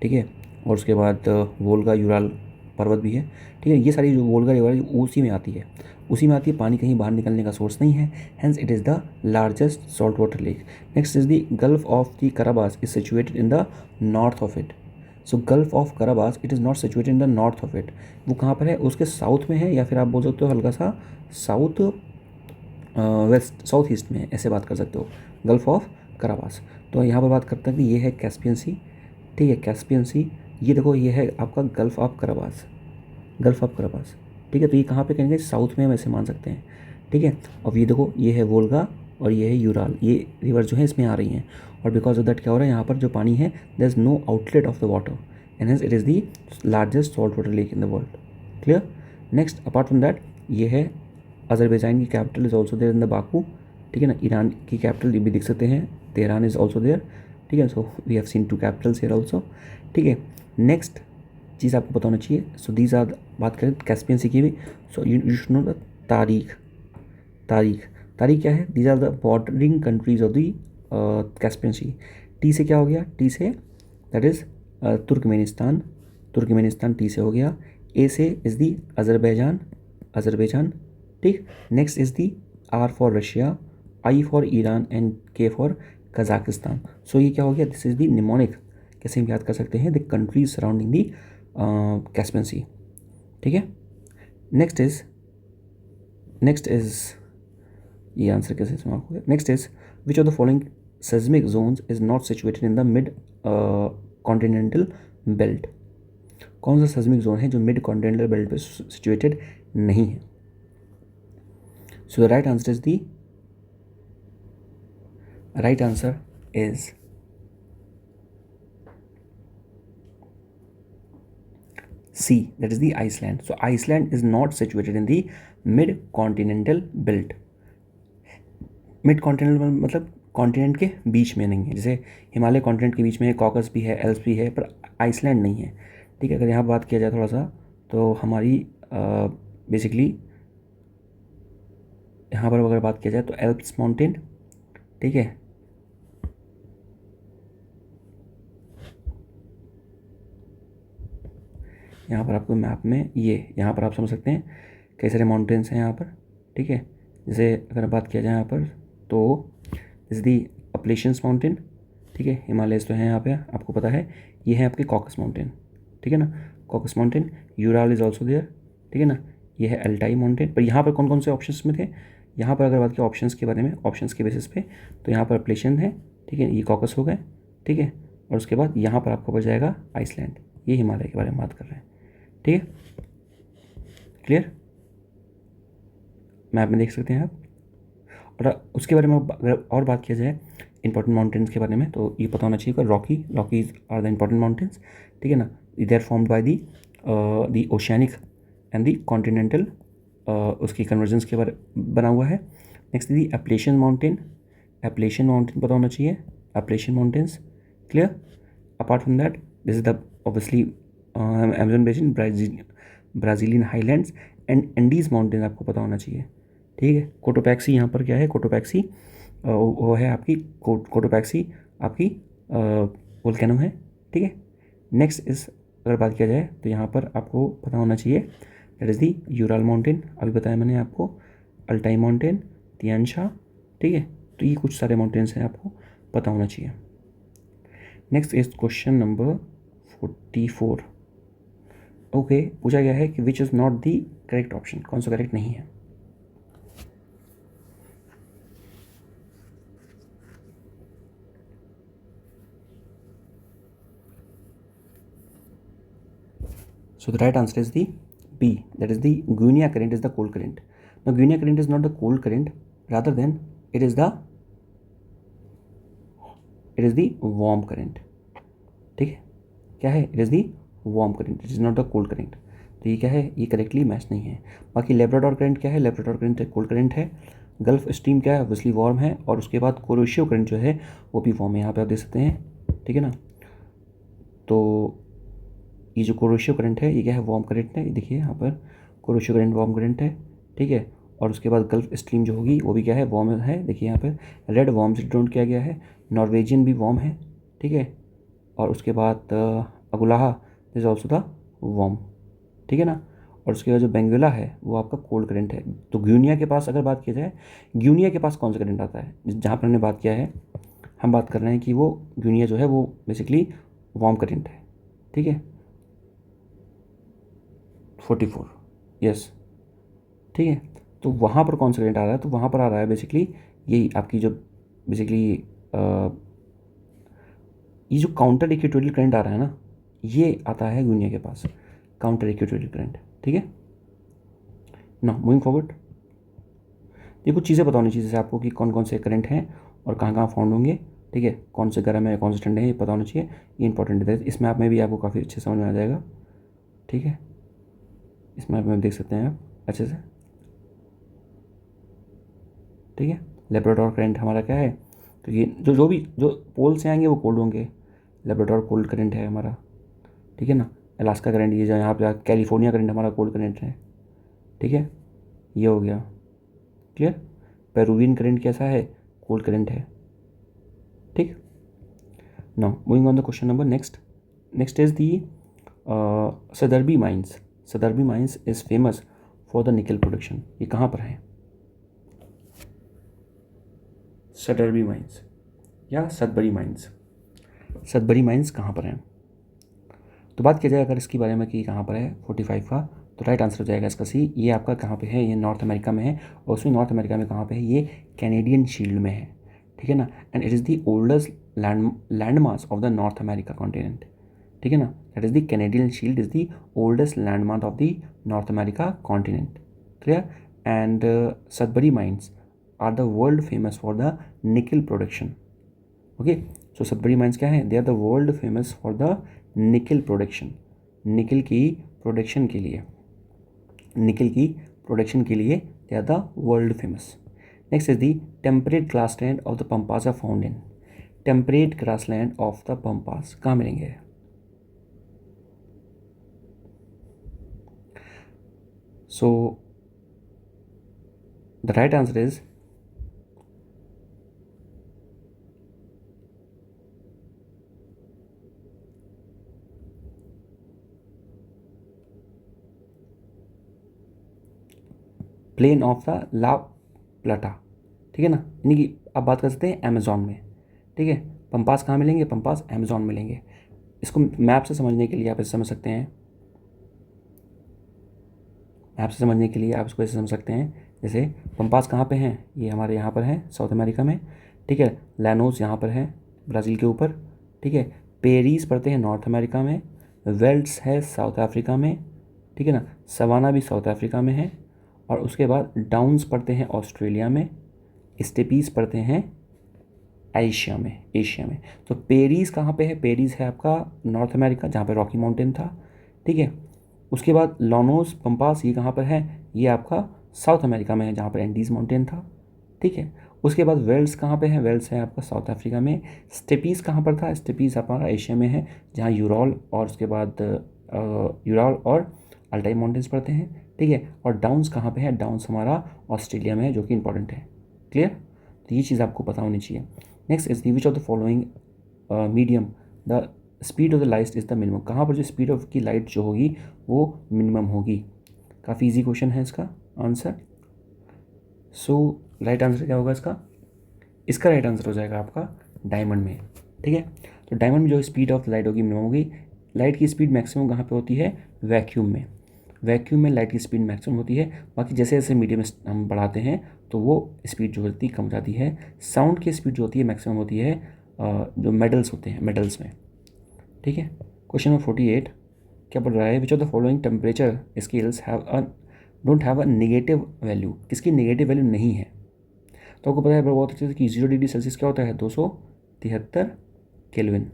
ठीक है, और उसके बाद वोल्गा यूराल पर्वत भी है। ठीक है, ये सारी जो वोल्गा रिवर है उसी में आती है, उसी में आती है, पानी कहीं बाहर निकलने का सोर्स नहीं है, hence it is the largest salt water lake. Next is the gulf of the Karabas is situated in the north of it, so gulf of Karabas it is not situated in the north of it, वो कहाँ पर है, उसके साउथ में है, या फिर आप बोल सकते हो हल्का सा साउथ वेस्ट साउथ ईस्ट में, ऐसे बात कर सकते हो, गल्फ ऑफ कराबास। तो यहाँ पर बात करते हैं कि ये है कैस्पियन सी, ठीक है, कैस्पियन सी, ये देखो ये है आपका गल्फ ऑफ कराबास, गल्फ ऑफ कराबास। ठीक है, तो ये कहाँ पे कहेंगे, साउथ में हम ऐसे मान सकते हैं। ठीक है, अब ये देखो ये है वोल्गा और ये है यूराल, ये रिवर जो है इसमें आ रही हैं, और बिकॉज ऑफ दैट क्या हो रहा है, यहाँ पर जो पानी है there is no outlet of the water, and hence it is the largest salt water lake in the world. Clear. Next apart from that ये है अजरबैजान की capital is also there in the Baku, ठीक है ना, ईरान की कैपिटल ये भी दिख सकते हैं, तेहरान इज़ ऑल्सो देयर। ठीक है, so we have seen 2 capitals here also. ठीक है, नेक्स्ट चीज़ आपको पता होना चाहिए, सो दीज आर, बात करें कैस्पियन सी की भी, so you should know the tarikh, तारीख क्या है, these are the bordering countries of the Caspian sea. T से क्या हो गया, T say that is Turkmenistan T से हो गया। ए से इज़ दी अजरबैजान। ठीक, next is the R for Russia, I for Iran and K for Kazakhstan. सो ये क्या हो गया, दिस इज़ दी निमोनिक, कैसे हम याद कर सकते हैं, the countries surrounding the Caspian sea. ठीक है, नेक्स्ट इज ये आंसर कैसे समाप्त हो गया। Next is which of the following seismic zones is not situated in the mid continental belt, कौन सा सेस्मिक जोन है जो मिड कॉन्टिनेंटल बेल्ट पे सिचुएटेड नहीं है। So the right answer is C, that is the Iceland. So Iceland is not situated in the mid-continental belt. mid-continental मतलब कॉन्टिनेंट के बीच में नहीं है, जैसे हिमालय कॉन्टिनेंट के बीच में है, कॉकस भी है, एल्प्स भी है, पर आइसलैंड नहीं है। ठीक है, अगर यहाँ बात किया जाए थोड़ा सा, तो हमारी बेसिकली यहाँ पर अगर बात किया जाए तो एल्प्स माउंटेन, ठीक है, यहाँ पर आपको मैप में ये यहाँ पर आप समझ सकते हैं कई सारे माउंटेन्स हैं यहाँ पर, ठीक है। जैसे अगर बात किया जाए यहाँ पर तो दिस दी अपलेशियंस माउंटेन, ठीक है, हिमालयस तो हैं यहाँ पे आपको पता है। ये है आपके कॉकस माउंटेन, ठीक है ना, Caucasus mountain. Ural is also there, ठीक है ना। ये है अल्टाई माउंटेन। पर यहाँ पर कौन कौन से ऑप्शंस में थे, यहाँ पर अगर बात की ऑप्शंस के बारे में, ऑप्शंस के बेसिस पे, तो यहाँ पर अपलेशियन है, ठीक है, ये कॉकस हो गए, ठीक है। और उसके बाद यहाँ पर आपको बच जाएगा आइसलैंड। ये हिमालय के बारे में बात कर रहे हैं, ठीक है, क्लियर, मैप में देख सकते हैं आप। और उसके बारे में अगर और बात किया जाए इंपॉर्टेंट माउंटेन्स के बारे में, तो ये पता होना चाहिए Rockies are the important mountains, ठीक है ना। They are formed by the oceanic and the continental, उसकी कन्वर्जेंस के बारे बना हुआ है। नेक्स्ट दी एप्लेशियन माउंटेन पता होना चाहिए, Appalachian mountains, clear. Apart from that this is the obviously Amazon basin, Brazilian highlands and Andes mountain आपको पता होना चाहिए, ठीक है। कोटोपैक्सी यहाँ पर क्या है, कोटोपैक्सी वो है आपकी कोटोपैक्सी आपकी वोल्केनो है, ठीक है। नेक्स्ट इस अगर बात किया जाए तो यहाँ पर आपको पता होना चाहिए that is the Ural mountain, अभी बताया मैंने आपको, अल्टाई माउंटेन, तियान शाह, ठीक है। तो ये कुछ सारे माउंटेन्स हैं आपको पता होना चाहिए। Next is question number 44। Okay, पूछा गया है कि which is not the correct option, कौन सा करेक्ट नहीं है। So the right answer is the B, that is the Guinea current is the cold current. Now Guinea current is not the cold current, rather than it is the warm current, ठीक है, क्या है, it is the warm current, it is not the cold current। तो ये क्या है, ये करेक्टली मैच नहीं है। बाकी लेब्राडोर करंट क्या है, लेब्राडोर करंट कोल्ड करंट है। गल्फ स्ट्रीम क्या है, ऑब्वियसली वार्म है। और उसके बाद कुरोशियो करंट जो है वो भी वार्म है, यहाँ पे आप देख सकते हैं, ठीक है ना। तो ये जो कुरोशियो करंट है ये क्या है, वार्म करंट है, ये देखिए यहाँ पर कुरोशियो करंट वार्म करंट है, ठीक है। और उसके बाद गल्फ स्ट्रीम जो होगी वो भी क्या है, वार्म है, देखिए यहाँ पर रेड वार्म से डिनोट किया गया है। नॉर्वेजियन भी वार्म है, ठीक है। और उसके बाद अगुलाहा इज ऑल्सो द वार्म, ठीक है ना। और उसके बाद जो बेंगुला है वो आपका कोल्ड करंट है। तो ग्यूनिया के पास अगर बात की जाए, ग्यूनिया के पास कौन सा करंट आता है, जहाँ पर हमने बात किया है, हम बात कर रहे हैं कि वो ग्यूनिया जो है वो बेसिकली वार्म करंट है, ठीक है। 44, यस, ठीक है। तो वहाँ पर कौन सा करंट आ रहा है, तो वहाँ पर आ रहा है बेसिकली यही आपकी जो बेसिकली ये जो काउंटर इक्वेटोरियल करंट आ रहा है ना, ये आता है ग्यूनिया के पास, काउंटर इक्वेटोरियल करंट, ठीक है ना। मूविंग फॉरवर्ड, ये कुछ चीज़ें बतानी चाहिए जैसे आपको कि कौन कौन से करंट हैं और कहाँ कहाँ फाउंड होंगे, ठीक है, कौन से गर्म है कौन से ठंडे हैं, ये पता होना चाहिए, ये इंपॉर्टेंट है। इस मैप में भी आपको काफ़ी अच्छे समझ में आ जाएगा, ठीक है। इस मैप में देख सकते हैं आप अच्छे से, ठीक है। लेब्राडोर करंट हमारा क्या है, तो ये जो पोल से आएंगे वो कोल्ड होंगे, लेब्राडोर कोल्ड करंट है हमारा, ठीक है ना। अलास्का करंट, ये जो यहाँ पे कैलिफोर्निया करंट हमारा कोल्ड करंट है, ठीक है, ये हो गया, क्लियर। पेरुवियन करंट कैसा है, कोल्ड करंट है, ठीक। Now moving on the question number next is the Sudbury mines. Sudbury mines is famous for the nickel production. ये कहाँ पर है, सदरबी माइंस या सदबरी माइंस, सदबरी माइंस कहाँ पर हैं। तो बात किया जाए अगर इसके बारे में कि कहाँ पर है 45 का, तो राइट आंसर हो जाएगा इसका सी। ये आपका कहाँ पे है, ये नॉर्थ अमेरिका में है। और उसमें नॉर्थ अमेरिका में कहाँ पे है, ये कैनेडियन शील्ड में है, ठीक है ना। And it is the oldest landmass of the North America continent, ठीक है ना। That is the Canadian shield is the oldest landmass of the North America continent, clear. And Sudbury mines are the world famous for the nickel production, okay. So Sudbury mines क्या है, they are the world famous for the nickel production, nickel की प्रोडक्शन के लिए, निकल की प्रोडक्शन के लिए they are the world famous. Next is the temperate grassland of the Pampas are found in, temperate grassland of the Pampas कहाँ मिलेंगे। So the right answer is plain of the La Plata, ठीक है ना, यानी कि आप बात कर सकते हैं अमेज़ॉन में, ठीक है। पंपास कहाँ मिलेंगे, पंपास अमेज़ॉन मिलेंगे। इसको मैप से समझने के लिए आप ऐसे समझ सकते हैं, मैप से समझने के लिए आप इसको ऐसे समझ सकते हैं, जैसे पंपास कहाँ पे हैं, ये हमारे यहाँ पर है साउथ अमेरिका में, ठीक है। लैनोस यहाँ पर है ब्राज़ील के ऊपर, ठीक है। पेरिस पड़ते हैं नॉर्थ अमेरिका में, वेल्स है साउथ अफ्रीका में, ठीक है ना, सवाना भी साउथ अफ्रीका में है, और उसके बाद डाउन्स पड़ते हैं ऑस्ट्रेलिया में, स्टेपीज पड़ते हैं एशिया में। तो पेरिस कहाँ पे है, पेरिस है आपका नॉर्थ अमेरिका जहाँ पे रॉकी माउंटेन था, ठीक है। उसके बाद लॉनोस पंपास ये कहाँ पर है, ये आपका साउथ अमेरिका में है जहाँ पर एंडीज माउंटेन था, ठीक है। उसके बाद वेल्स कहाँ पे है, वेल्स है आपका साउथ अफ्रीका में। स्टेपीज कहाँ पर था, स्टेपीज हमारा एशिया में है जहाँ यूरॉल और उसके बाद यूरॉल और अल्टाई माउंटेन्स पड़ते हैं, ठीक है। और डाउन्स कहाँ पे है, डाउन्स हमारा ऑस्ट्रेलिया में है जो कि इंपॉर्टेंट है। क्लियर, तो ये चीज़ आपको पता होनी चाहिए। Next is the which of the following medium the speed of the light is the minimum, कहाँ पर जो स्पीड ऑफ की लाइट जो होगी वो मिनिमम होगी। काफ़ी इजी क्वेश्चन है इसका आंसर। सो राइट आंसर क्या होगा इसका राइट आंसर हो जाएगा आपका डायमंड में, ठीक है। तो डायमंड में जो स्पीड ऑफ लाइट होगी मिनिमम होगी। लाइट की स्पीड मैक्सिमम कहाँ पे होती है, वैक्यूम में। वैक्यूम में लाइट की स्पीड मैक्सिमम होती है, बाकी जैसे जैसे मीडियम हम बढ़ाते हैं तो वो स्पीड जो होती है कम जाती है। साउंड की स्पीड जो होती है मैक्सिमम होती है जो मेटल्स होते हैं, मेटल्स में, ठीक है। क्वेश्चन नंबर 48 क्या बोल रहा है, विच of the following temperature scales don't have a negative value, किसकी नेगेटिव वैल्यू नहीं है। तो आपको पता है बहुत अच्छे से कि 0 डिग्री सेल्सियस क्या होता है, 273 केल्विन।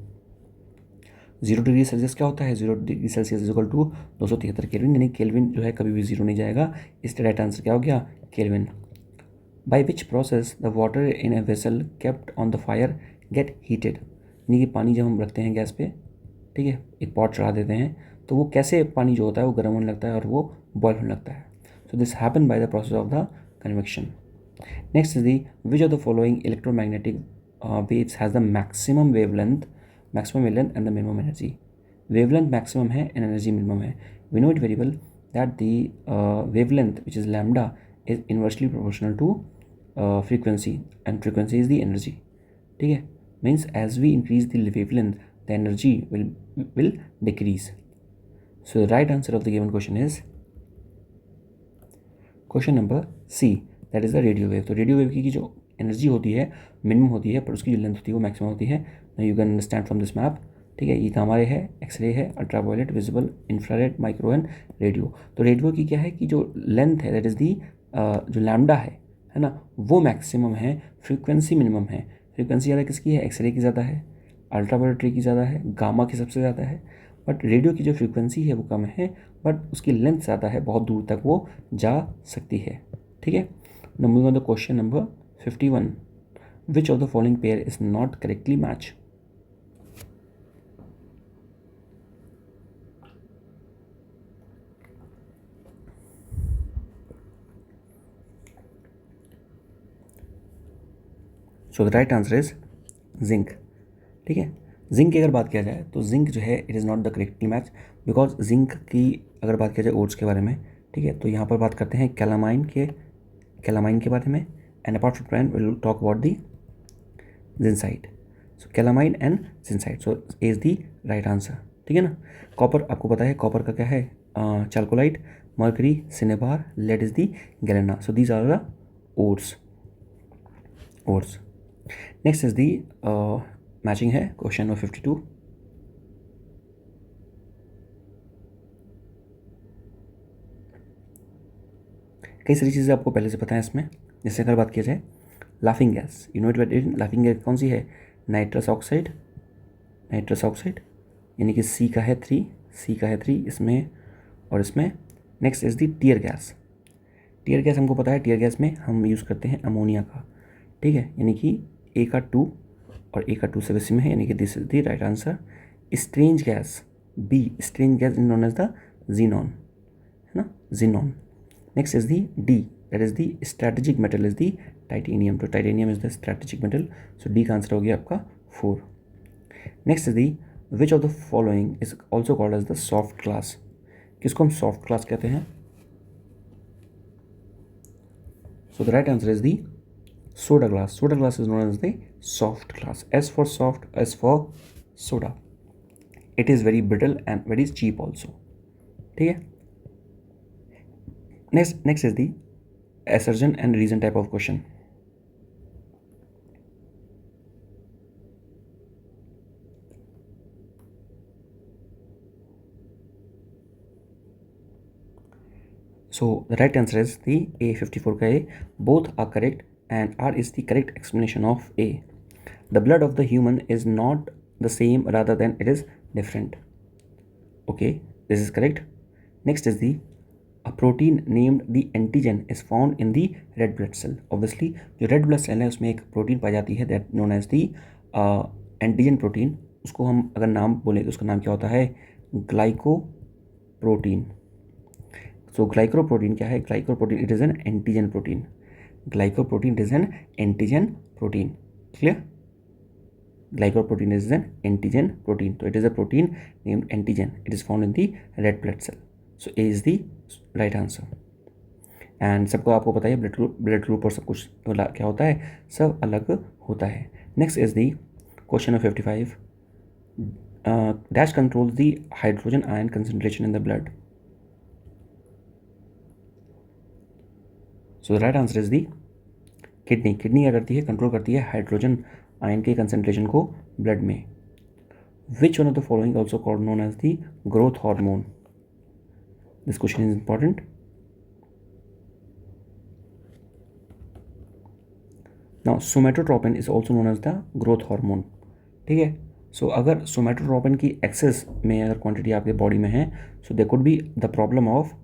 0 डिग्री सेल्सियस क्या होता है, 0 degree Celsius equal to 273 Kelvin, यानी केल्विन जो है कभी भी 0 नहीं जाएगा, इसका राइट आंसर क्या हो गया, kelvin. By which process the water in a vessel kept on the fire gate heated, यानी कि पानी जब हम रखते हैं गैस पे, ठीक है, एक पॉट चढ़ा देते हैं तो वो कैसे पानी जो होता है वो गर्म होने लगता है और वो बॉयल होने लगता है। So this happen by the process of the convection. Next is the which of the following electromagnetic waves has the maximum wavelength and the minimum energy. Wavelength maximum है एंड एनर्जी मिनिमम है। We know it very well that the wavelength which is lambda is inversely proportional to frequency and frequency is the energy, ठीक है। Means as we increase the wavelength the energy will decrease. So the right answer of the given question is question number C, that is the radio wave. तो रेडियो वेव की जो एनर्जी होती है मिनिमम होती है, पर उसकी जो लेंथ होती है वो मैक्सिमम होती है। You can understand from this map, ठीक है। ये हमारे है एक्सरे है, ultraviolet, visible, infrared, micro and radio. तो रेडियो की क्या है कि जो लेंथ है दैट इज़ दी जो लैम्डा है ना, वो मैक्सिमम है, फ्रीक्वेंसी मिनिमम है। फ्रीक्वेंसी ज़्यादा किसकी है, एक्सरे की ज़्यादा है, अल्ट्रावायलेट रे की ज़्यादा है, गामा की सबसे ज़्यादा है, बट रेडियो की जो फ्रीक्वेंसी है वो कम है, बट उसकी लेंथ ज़्यादा है, बहुत दूर तक वो जा सकती है, ठीक है। Moving on the question number 51, which of the following pair is not correctly match. So the right answer is zinc, ठीक है। जिंक की अगर बात किया जाए तो जिंक जो है it is not the correctly match, because zinc की अगर बात किया जाए ओट्स के बारे में, ठीक है, तो यहाँ पर बात करते हैं कैलामाइन के बारे में, and apart from plant will talk about the zincite. So calamine and zincite, so is the right answer, ठीक है ना। कॉपर आपको पता है, कॉपर का क्या है, chalcocite, mercury, cinnabar, lead is the galena. So these are the ores. Next is the matching है क्वेश्चन नंबर 52। कई सारी चीज़ें आपको पहले से पता है इसमें, जैसे अगर बात किया जाए laughing gas, you know it, laughing gas कौन सी है, नाइट्रस ऑक्साइड, यानी कि सी का है 3 इसमें और इसमें। Next is the tear gas. Tear gas हमको पता है, टीयर गैस में हम यूज़ करते हैं अमोनिया का, ठीक है, यानी कि ए का 2 और ए का 2 से बेसी में है, यानी कि this is the right answer. Strange gas B, strange gas known as the xenon, है ना, xenon. Next is the D, that is the strategic metal is the titanium, तो titanium is the strategic metal, so D का आंसर हो गया आपका 4। Next is the which of the following is also called as the soft class, किसको हम सॉफ्ट क्लास कहते हैं। So the right answer is the soda glass. Soda glass is known as the soft glass. S for soft, S for soda. It is very brittle and very cheap also. ठीक है. Next is the assertion and reason type of question. So the right answer is the A, 54 का A. Both are correct and R is the correct explanation of A. The blood of the human is not the same, rather than it is different. Okay, this is correct. Next is the a protein named the antigen is found in the red blood cell. Obviously जो red blood cell है उसमें एक प्रोटीन पाई जाती है that known as the antigen protein. उसको हम अगर नाम बोले तो उसका नाम क्या होता है? ग्लाइकोप्रोटीन. So glycoprotein क्या है? Glycoprotein it is an antigen protein. Glycoprotein it is an antigen protein. Clear? Glycoprotein is an antigen protein. So it is a protein named antigen. It is found in the red blood cell. So A is the right answer. And सबको आपको पता है ब्लड ग्रुप और सब कुछ क्या होता है? सब अलग होता है. Next is the question of 55. Dash controls the hydrogen ion concentration in the blood. So the right answer is the kidney. Kidney क्या करती है? कंट्रोल करती है हाइड्रोजन आयन के कंसेंट्रेशन को ब्लड में. Which one of the following also called known as the growth hormone? This question is important. Now somatotropin is also known as the growth hormone. ठीक है. सो अगर सोमेटोट्रोपिन की एक्सेस में अगर क्वांटिटी आपके बॉडी में है, so they could be the problem of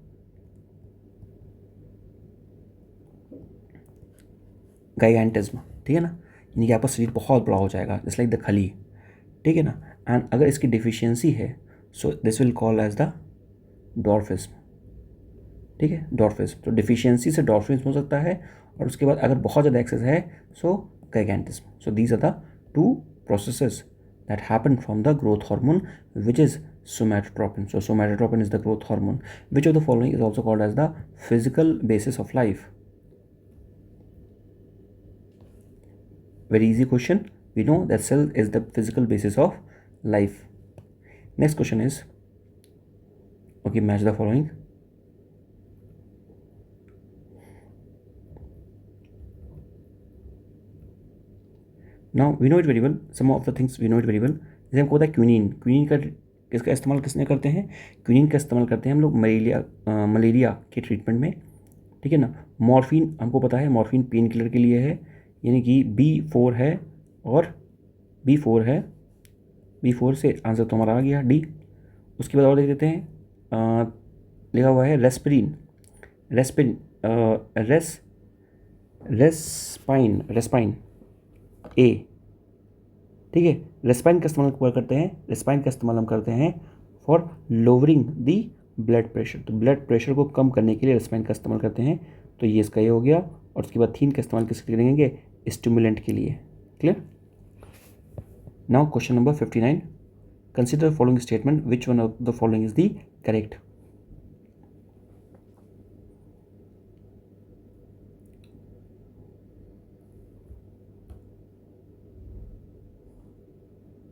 gigantism. ठीक है ना, यानी कि आपका शरीर बहुत बड़ा हो जाएगा, जस्ट लाइक द खली. ठीक है ना. एंड अगर इसकी डिफिशियंसी है, so this will call as the dwarfism. ठीक है, डॉर्फिज्म. तो डिफिशियंसी से डॉर्फिज्म हो सकता है, और उसके बाद अगर बहुत ज़्यादा एक्सेस है so gigantism. So these are the two processes that happen from the growth hormone which is somatotropin. So somatotropin is the growth hormone. Which of the following is also called as the physical basis of life? Very easy question. We know that cell is the physical basis of life. Next question is, okay, match the following. Now we know it very well. Some of the things we know it very well. जैसे हमको पता है क्विनीन. क्विनीन का किसका इस्तेमाल किसने करते हैं? क्विनीन का इस्तेमाल करते हैं हम लोग मलेरिया के ट्रीटमेंट में. ठीक है ना. मॉर्फिन हमको पता है, मॉर्फिन पेन किलर के लिए है, यानी कि B4 है और B4 है. B4 से आंसर तो हमारा आ गया D. उसके बाद और देख देते हैं, लिखा हुआ है रेस्पिरिन. रेस्पाइन A. ठीक है. रेस्पाइन का इस्तेमाल करते हैं. रेस्पाइन का इस्तेमाल हम करते हैं for lowering the blood pressure. तो ब्लड प्रेशर को कम करने के लिए रेस्पाइन का इस्तेमाल करते हैं. तो ये इसका ये हो गया. और उसके बाद थीन का इस्तेमाल किसके लिए करेंगे? स्टिमुलेंट के लिए. Clear. Now question number 59. Consider following statement. Which one of the following is the correct?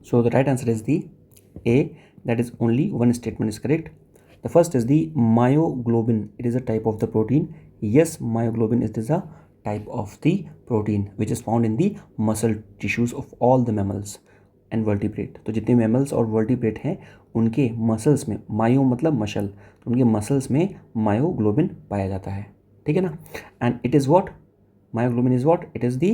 So the right answer is the A, that is only one statement is correct. The first is the myoglobin. It is a type of the protein. Yes, myoglobin is a type of the protein which is found in the muscle tissues of all the mammals and vertebrate. तो जितने mammals और vertebrate हैं उनके muscles में, मायो मतलब मसल, तो उनके muscles में myoglobin पाया जाता है. ठीक है ना. And it is what? Myoglobin is what? It is the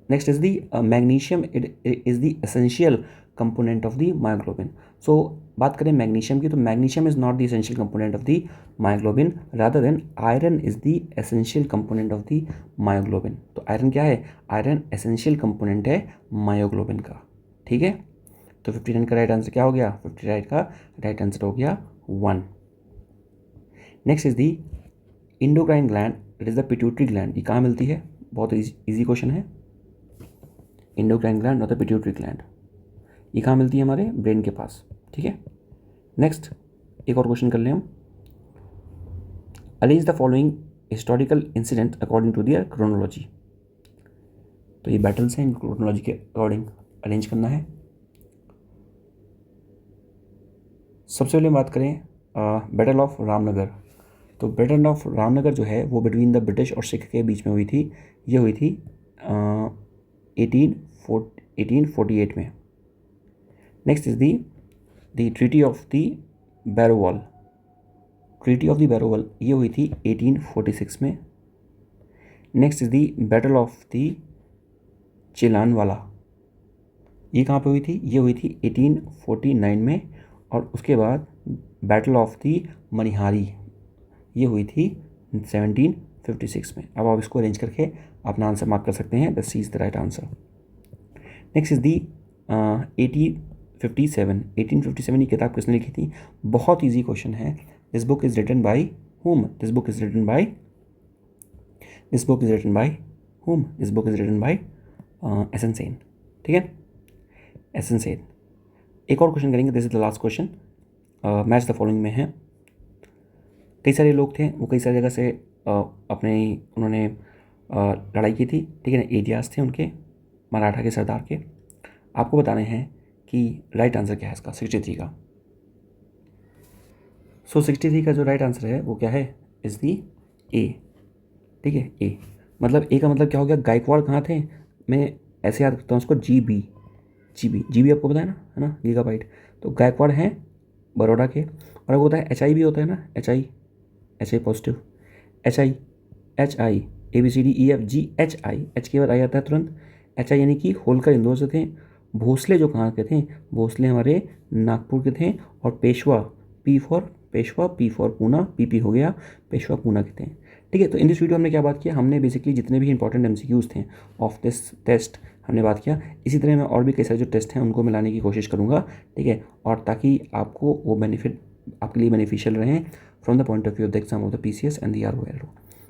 next is the magnesium. It is the essential component of the myoglobin. So बात करें मैग्नीशियम की, तो magnesium is not the essential component of the myoglobin, rather than iron is the essential component of the myoglobin. तो आयरन क्या है? आयरन एसेंशियल कंपोनेंट है मायोग्लोबिन का. ठीक है. तो 59 का राइट आंसर क्या हो गया? 59 का राइट आंसर हो गया 1. Next is the endocrine gland. It is the pituitary gland. ये कहाँ मिलती है? बहुत ईजी क्वेश्चन है. इंडोक्राइन ग्लैंड और द पिट्यूटरी ग्लैंड, ये कहाँ मिलती है? हमारे ब्रेन के पास. ठीक है. नेक्स्ट एक और क्वेश्चन कर लें हम. Arrange the following historical incident according to their chronology. तो ये बैटल्स हैं, इनको क्रोनोलॉजी के अकॉर्डिंग अरेंज करना है। सबसे पहले बात करें बैटल ऑफ रामनगर। तो बैटल ऑफ रामनगर जो है वो बिटवीन द ब्रिटिश और सिख के बीच में हुई थी। ये हुई थी 1848 में। Next is the treaty of the Bhairowal. Treaty of the Bhairowal ये हुई थी 1846 में। Next is the battle of the Chillianwala. ये कहाँ पे हुई थी? ये हुई थी 1849 में। और उसके बाद बैटल ऑफ द मनिहारी ये हुई थी 1756 में। अब आप इसको अरेंज करके अपना आंसर मार्क कर सकते हैं। The C is the right answer. Next is the 1857 ये किताब किसने लिखी थी? बहुत ईजी क्वेश्चन है। This book is written by whom? This book is written by whom? This book is written by S N Sen. ठीक है, एस एन सेन। एक और क्वेश्चन करेंगे, this is the last question. Match the following में है। कई सारे लोग थे, वो कई सारी जगह से अपने उन्होंने लड़ाई की थी। ठीक है ना, एरियाज थे उनके, मराठा के सरदार के। आपको बताने हैं कि राइट आंसर क्या है इसका, 63 का। सो 63 का जो राइट आंसर है वो क्या है? इज़ दी ए। ठीक है, ए। मतलब ए का मतलब क्या हो गया? गायकवाड़ कहाँ थे? मैं ऐसे याद करता हूँ उसको, जी बी आपको पता है ना गीगाबाइट। तो गायकवाड़ हैं बड़ौदा के। और आपको पता है एच आई भी होता है ना, H I positive, H I ABCDEFG H के बाद आ जाता है तुरंत एच आई, यानी कि होलकर इंदौर से थे। भोसले जो कहाँ के थे? भोसले हमारे नागपुर के थे। और Peshwa, P for Poona, P हो गया, पेशवा पूना के थे। ठीक है, तो इन दिस वीडियो हमने क्या बात किया? हमने बेसिकली जितने भी इंपॉर्टेंट MCQs थे ऑफ दिस टेस्ट हमने बात किया। इसी तरह मैं और भी कई सारे जो टेस्ट हैं उनको मैं लाने की कोशिश करूँगा। ठीक है, और ताकि आपको वो बेनिफिट आपके लिए बेनिफिशियल रहें from the point of view of the exam of the PCS and the ROLO।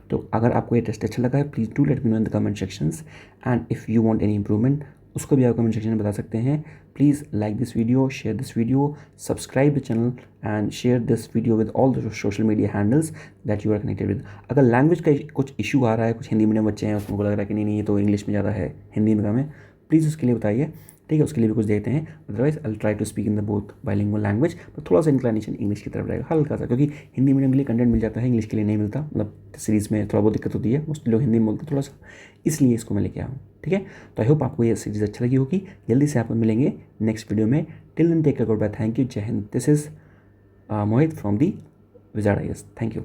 तो अगर आपको ये टेस्ट अच्छा लगा है, please do let me know in the comment sections. And if you want any improvement, उसको भी आप कमेंट सेक्शन में बता सकते हैं। Please like this video, share this video, subscribe the channel and share this video with all the social media handles that you are connected with. अगर लैंग्वेज का कुछ इशू आ रहा है, कुछ हिंदी मीडियम बच्चे हैं, उसको लग रहा है कि नहीं ये तो इंग्लिश में ज़्यादा है, हिंदी में कम है, प्लीज़ उसके लिए बताइए। ठीक है, उसके लिए भी कुछ देखते हैं। Otherwise I try to speak in the both bilingual language, पर थोड़ा सा इंक्लाइनेशन इंग्लिश की तरफ रहेगा, हल्का सा, क्योंकि हिंदी मीडियम के लिए कंटेंट मिल जाता है, इंग्लिश के लिए नहीं मिलता। मतलब सीरीज़ में थोड़ा बहुत दिक्कत होती है, मोस्टली लोग हिंदी में बोलते हैं थोड़ा सा, इसलिए इसको मैं लेके आया हूँ। ठीक है, तो आई होप आपको ये सीरीज़ अच्छी लगी होगी। जल्दी से आप मिलेंगे नेक्स्ट वीडियो में। Till then take care, good bye, thank, जय हिंद। This is Mohit from the wizard IAS। Thank you.